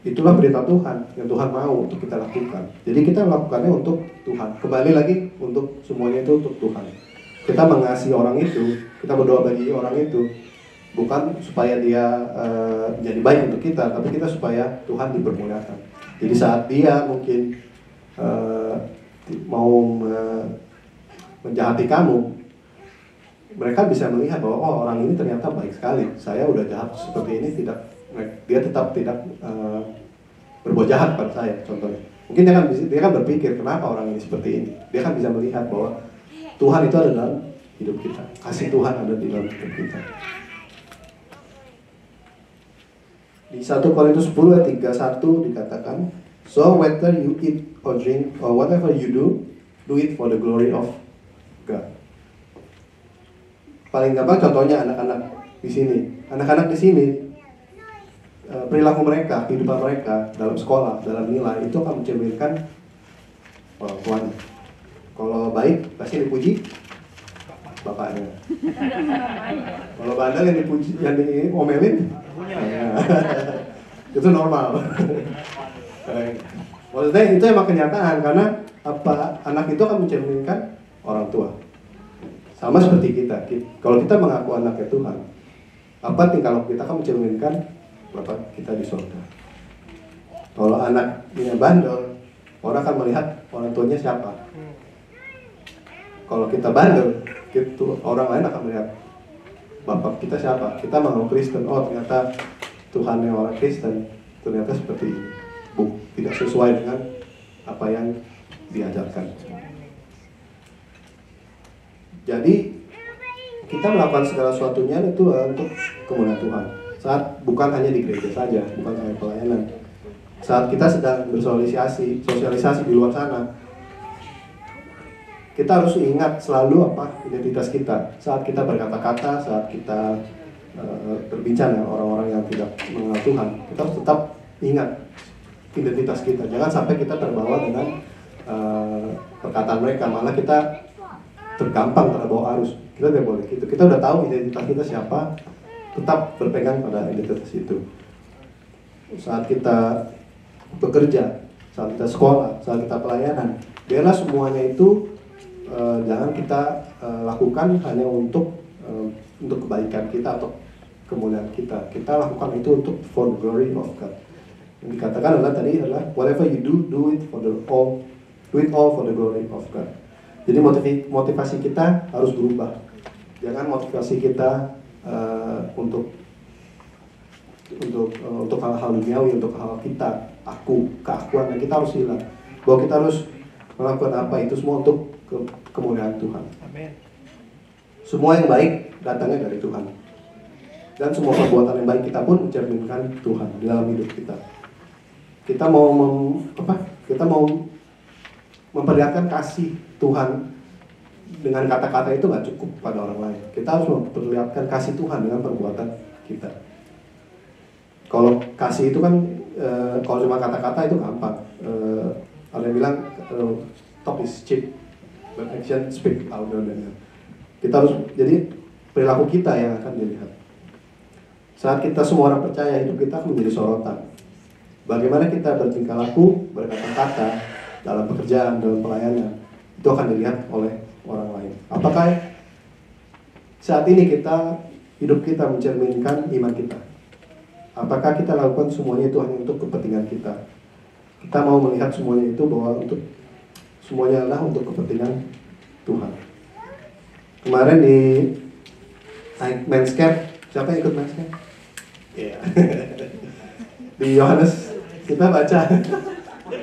Speaker 9: itulah berita Tuhan yang Tuhan mau untuk kita lakukan. Jadi kita melakukannya untuk Tuhan. Kembali lagi, untuk semuanya itu untuk Tuhan. Kita mengasihi orang itu, kita berdoa bagi orang itu, bukan supaya dia jadi baik untuk kita, tapi kita supaya Tuhan dipermuliakan. Jadi saat dia mungkin mau menjahati kamu, mereka bisa melihat bahwa oh, orang ini ternyata baik sekali. Saya udah jahat seperti ini, dia tetap tidak berbuat jahat pada saya, contohnya. Mungkin dia kan berpikir kenapa orang ini seperti ini. Dia kan bisa melihat bahwa Tuhan itu ada dalam hidup kita, kasih Tuhan ada di dalam hidup kita. Di 1 Korintus 10 ayat 31 dikatakan, so whether you eat or drink or whatever you do it for the glory of God. Paling gampang contohnya anak-anak di sini. Anak-anak di sini perilaku mereka, kehidupan mereka dalam sekolah, dalam nilai itu akan mencerminkan orang tuanya. Kalau baik pasti dipuji bapaknya. Kalau bandel yang dipuji, yang diomelin, itu normal. Maksudnya itu emang kenyataan, karena apa, anak itu akan mencerminkan orang tua. Sama seperti kita. Kalau kita mengaku anaknya Tuhan, apa tingkah laku kita akan mencerminkan Bapak kita di surga. Kalau anaknya bandel, orang akan melihat orang tuanya siapa. Kalau kita bandel, gitu, orang lain akan melihat Bapak kita siapa. Kita mengaku Kristen, oh ternyata Tuhannya orang Kristen, ternyata seperti ini. Tidak sesuai dengan apa yang diajarkan. Jadi kita melakukan segala sesuatunya itu untuk kemuliaan Tuhan. Saat bukan hanya di gereja saja, bukan hanya pelayanan. Saat kita sedang bersosialisasi di luar sana, kita harus ingat selalu apa identitas kita. Saat kita berkata-kata, saat kita berbincang dengan orang-orang yang tidak mengenal Tuhan, kita harus tetap ingat identitas kita. Jangan sampai kita terbawa dengan perkataan mereka, malah kita tergampang terbawa arus. Kita tidak boleh gitu. Kita udah tahu identitas kita siapa, tetap berpegang pada identitas itu. Saat kita bekerja, saat kita sekolah, saat kita pelayanan, biarlah semuanya itu jangan kita lakukan hanya untuk kebaikan kita atau kemuliaan kita. Kita lakukan itu untuk for the glory of God. Yang dikatakan adalah whatever you do it all for the glory of God. Jadi motivasi kita harus berubah. Jangan motivasi kita untuk hal-hal duniawi, untuk hal kita, keakuan yang kita harus hilang. Bahwa kita harus melakukan apa itu semua untuk kemuliaan Tuhan.
Speaker 10: Amin.
Speaker 9: Semua yang baik datangnya dari Tuhan. Dan semua perbuatan yang baik kita pun mencerminkan Tuhan di dalam hidup kita. Kita mau memperlihatkan kasih Tuhan dengan kata-kata itu nggak cukup pada orang lain. Kita harus memperlihatkan kasih Tuhan dengan perbuatan kita. Kalau kasih itu kan, kalau cuma kata-kata itu gampang. Ada yang bilang talk is cheap, but action speak louder than words. Kita harus, jadi perilaku kita yang akan dilihat. Saat kita semua orang percaya, hidup kita menjadi sorotan. Bagaimana kita bertingkah laku, berkata-kata dalam pekerjaan, dalam pelayanan, itu akan dilihat oleh orang lain. Apakah saat ini hidup kita mencerminkan iman kita? Apakah kita lakukan semuanya itu hanya untuk kepentingan kita? Kita mau melihat semuanya itu bahwa semuanya adalah untuk kepentingan Tuhan. Kemarin di Manscaped, siapa yang ikut Manscaped? Iya. Di Yohanes kita baca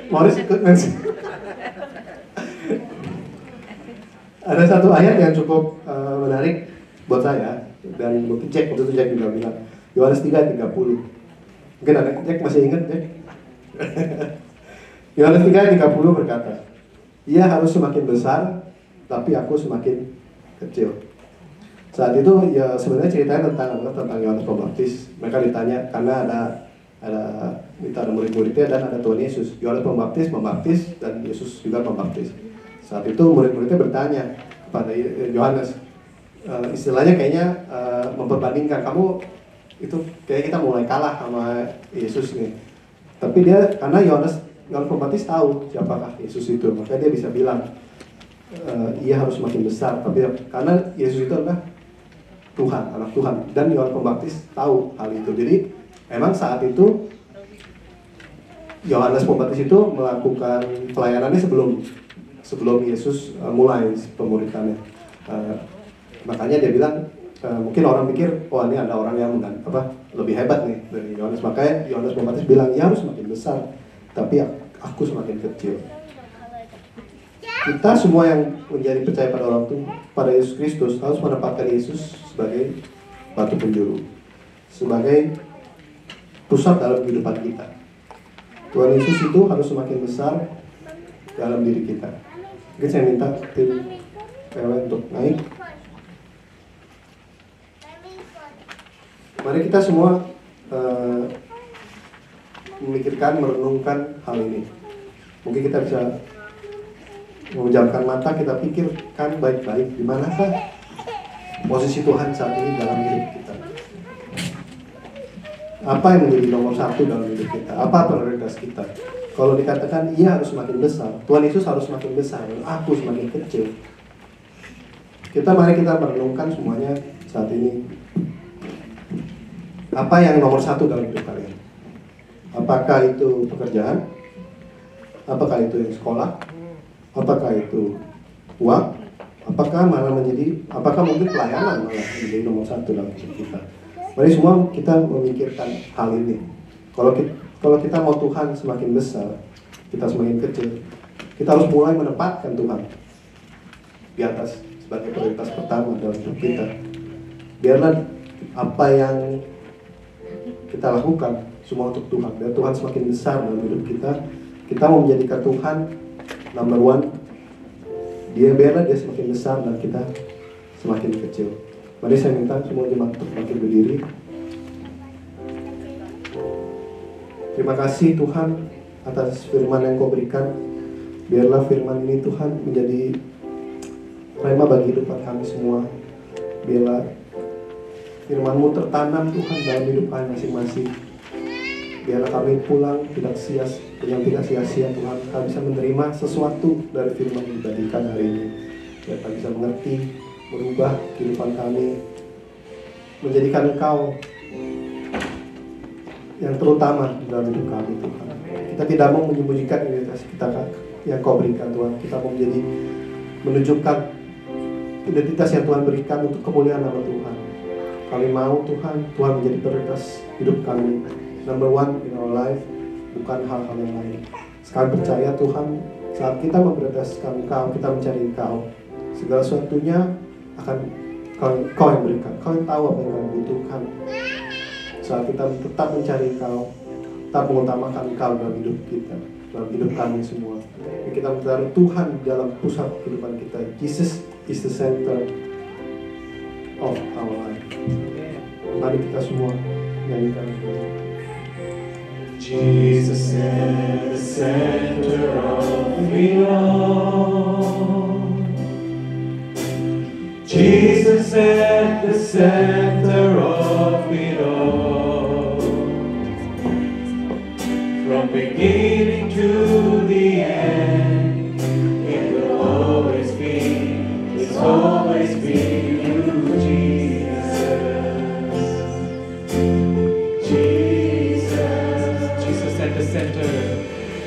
Speaker 9: Morris ikut Manscaped. Ada satu ayat yang cukup menarik buat saya, dan mungkin Jack waktu itu Jack juga bilang, Yohanes 3:30. Mungkin ada Jack masih ingat Jack? Yohanes 3:30 berkata, ia harus semakin besar, tapi aku semakin kecil. Saat itu ya sebenarnya ceritanya tentang Yohanes Pembaptis. Mereka ditanya karena ada murid-muridnya dan ada Tuhan Yesus. Yohanes Pembaptis dan Yesus juga Pembaptis. Saat itu murid-muridnya bertanya kepada Yohanes, istilahnya kayaknya memperbandingkan, kamu itu kayak kita mulai kalah sama Yesus nih. Tapi karena Yohanes Pembaptis tahu siapakah Yesus itu, maka dia bisa bilang ia harus semakin besar. Tapi karena Yesus itu adalah Tuhan, anak Tuhan, dan Yohanes Pembaptis tahu hal itu. Jadi memang saat itu Yohanes Pembaptis itu melakukan pelayanannya sebelum Yesus mulai pemuridannya. Makanya dia bilang mungkin orang pikir, oh ini ada orang yang lebih hebat nih dari Yohanes. Makanya Yohanes Pembaptis bilang, ya harus semakin besar, tapi aku semakin kecil. Kita semua yang menjadi percaya pada orang itu, pada Yesus Kristus, harus menempatkan Yesus sebagai batu penjuru, sebagai pusat dalam kehidupan kita. Tuhan Yesus itu harus semakin besar dalam diri kita. Mungkin saya minta tim PW untuk naik. Mari kita semua memikirkan, merenungkan hal ini. Mungkin kita bisa memejamkan mata, kita pikirkan baik-baik di manakah posisi Tuhan saat ini dalam hidup kita. Apa yang menjadi nomor satu dalam hidup kita? Apa prioritas kita? Kalau dikatakan ia harus semakin besar, Tuhan Yesus harus semakin besar, aku semakin kecil. Mari kita merenungkan semuanya saat ini. Apa yang nomor satu dalam hidup kalian? Apakah itu pekerjaan? Apakah itu yang sekolah? Apakah itu uang? Apakah mungkin pelayanan malah menjadi nomor satu dalam hidup kita? Mari semua kita memikirkan hal ini. Kalau kita mau Tuhan semakin besar, kita semakin kecil, kita harus mulai menempatkan Tuhan di atas sebagai prioritas pertama dalam hidup kita. Biarlah apa yang kita lakukan semua untuk Tuhan. Biar Tuhan semakin besar dalam hidup kita. Kita mau menjadikan Tuhan number one. Biarlah dia semakin besar dan kita semakin kecil. Mari saya minta semua jemaat untuk bangkit berdiri. Terima kasih Tuhan atas firman yang Kau berikan. Biarlah firman ini Tuhan menjadi rema bagi kehidupan kami semua. Biarlah firman-Mu tertanam Tuhan dalam hidup kami masing-masing. Biarlah kami pulang tidak sia-sia Tuhan. Kami bisa menerima sesuatu dari firman yang dibagikan hari ini. Biar kami bisa mengerti, merubah kehidupan kami, menjadikan Engkau yang terutama dalam hidup kami Tuhan. Kita tidak mau menyembunyikan identitas kita yang Kau berikan Tuhan. Kita mau menunjukkan identitas yang Tuhan berikan untuk kemuliaan nama Tuhan. Kami mau Tuhan menjadi prioritas hidup kami, number one in our life, bukan hal-hal yang lain. Kami percaya Tuhan, saat kita memprioritaskan Engkau, kita mencari Engkau, segala sesuatunya akan Kau yang berikan. Kau yang tahu apa yang kami butuhkan. Saat kita tetap mencari Engkau, tetap mengutamakan Engkau dalam hidup kita, dalam hidup kami semua. Kita mencari Tuhan dalam pusat kehidupan kita. Jesus is the center of our life. Mari kita semua nyanyikan.
Speaker 1: Jesus at the center of it all. Jesus at the center of it all. From beginning to the end, it will always be, it's always be you, Jesus. Jesus at the center.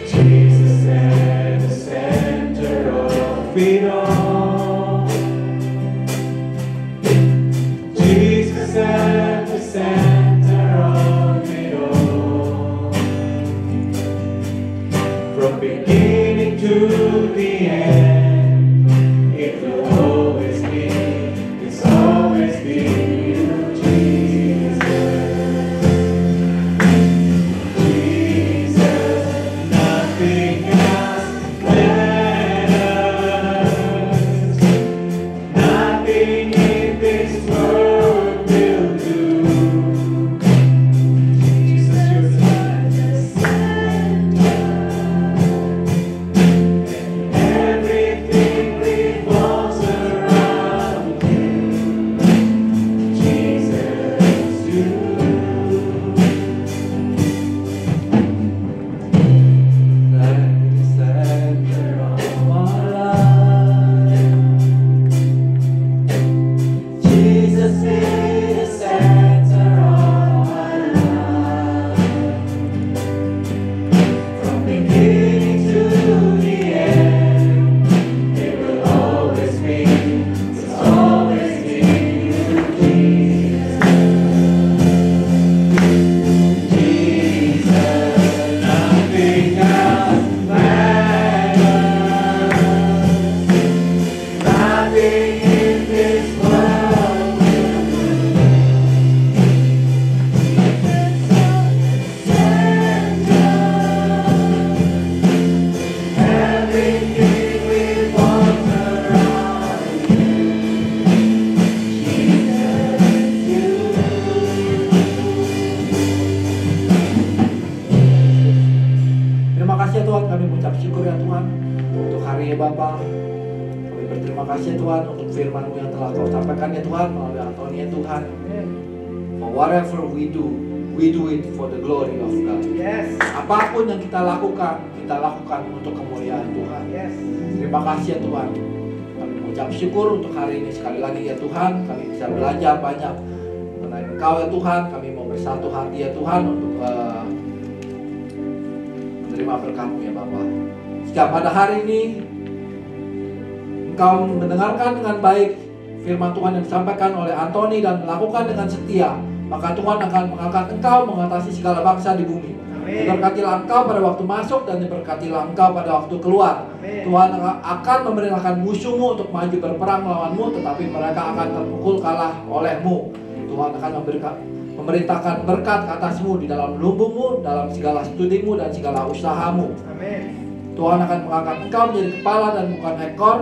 Speaker 1: Jesus at the center of it all. Jesus at the center of it all. From beginning to the end, it will always be, it's always be you, Jesus. Jesus, nothing else matters. Nothing in this world will do. Jesus, you're the center. Every
Speaker 10: mengucap syukur ya Tuhan untuk hari ya Bapa. Kami berterima kasih ya Tuhan untuk firman-Mu yang telah Kau sampaikan ya Tuhan melalui Antoni ya Tuhan. For whatever we do it for the glory of God.
Speaker 5: Yes.
Speaker 10: Apapun yang kita lakukan untuk kemuliaan Tuhan.
Speaker 5: Yes.
Speaker 10: Terima kasih ya Tuhan. Kami mengucap syukur untuk hari ini sekali lagi ya Tuhan. Kami bisa belajar banyak mengenai Engkau ya Tuhan. Kami mau bersatu hati ya Tuhan untuk menerima berkat-Mu ya Bapa. Jika pada hari ini Engkau mendengarkan dengan baik firman Tuhan yang disampaikan oleh Antoni dan melakukan dengan setia, maka Tuhan akan mengangkat Engkau mengatasi segala bangsa di bumi. Diberkatilah Engkau pada waktu masuk dan diberkatilah Engkau pada waktu keluar. Tuhan akan memerintahkan musuhmu untuk maju berperang melawanmu, tetapi mereka akan terpukul kalah olehmu. Tuhan akan memerintahkan berkat ke atasmu di dalam lumbungmu, dalam segala studimu dan segala usahamu. Tuhan akan mengangkat Engkau menjadi kepala dan bukan ekor.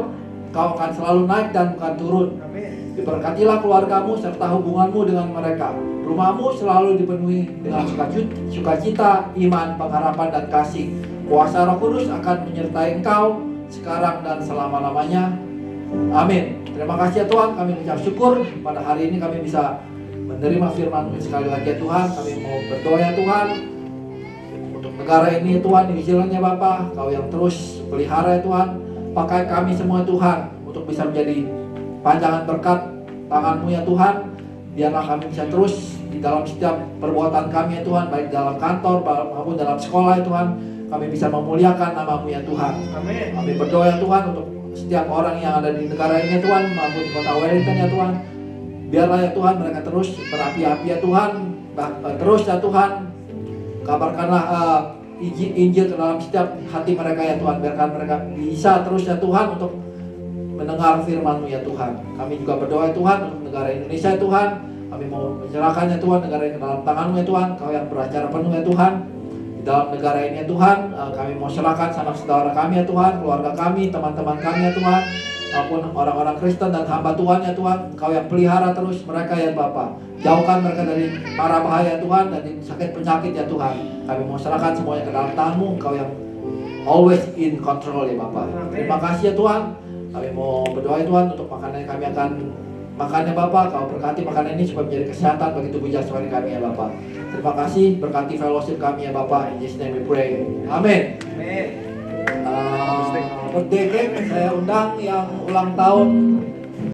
Speaker 10: Engkau akan selalu naik dan bukan turun. Diberkatilah keluargamu serta hubunganmu dengan mereka. Rumahmu selalu dipenuhi dengan sukacita, iman, pengharapan, dan kasih. Kuasa Roh Kudus akan menyertai engkau sekarang dan selama-lamanya. Amin. Terima kasih ya Tuhan, kami mengucap syukur pada hari ini kami bisa menerima firman-Mu sekali lagi ya Tuhan. Kami mau berdoa ya Tuhan untuk negara ini ya Tuhan, di New Zealand ya Bapa. Kau yang terus pelihara ya Tuhan. Pakai kami semua Tuhan untuk bisa menjadi panjangan berkat tangan-Mu ya Tuhan. Biarlah kami bisa terus di dalam setiap perbuatan kami ya Tuhan, baik dalam kantor maupun dalam sekolah ya Tuhan, kami bisa memuliakan nama-Mu ya Tuhan.
Speaker 5: Amin.
Speaker 10: Kami berdoa ya Tuhan untuk setiap orang yang ada di negara ini ya Tuhan, maupun di kota Wellington ya Tuhan. Biarlah ya Tuhan mereka terus berapi-api ya Tuhan, terus ya Tuhan kabarkanlah Injil ke dalam setiap hati mereka ya Tuhan. Biarkan mereka bisa terus ya Tuhan untuk mendengar firman-Mu ya Tuhan. Kami juga berdoa ya Tuhan untuk negara Indonesia ya Tuhan. Kami mau menyerahkan ya Tuhan negara ini ke dalam tangan-Mu ya Tuhan. Kau yang beracara penuh ya Tuhan di dalam negara ini ya Tuhan. Kami mau serahkan sanak saudara kami ya Tuhan, keluarga kami, teman-teman kami ya Tuhan, maupun orang-orang Kristen dan hamba Tuhan ya Tuhan. Kau yang pelihara terus mereka ya Bapa. Jauhkan mereka dari mara bahaya Tuhan dan dari sakit penyakit ya Tuhan. Kami mau serahkan semuanya ke dalam tangan-Mu. Kau yang always in control ya Bapa. Terima kasih ya Tuhan. Kami mau berdoa ya Tuhan untuk makanan yang kami akan makan ya Bapa. Kau berkati makanan ini supaya menjadi kesehatan bagi tubuh jasmani kami ya Bapa. Terima kasih, berkati fellowship kami ya Bapa. In Jesus name we pray. Amin. Birthday cake saya undang yang ulang tahun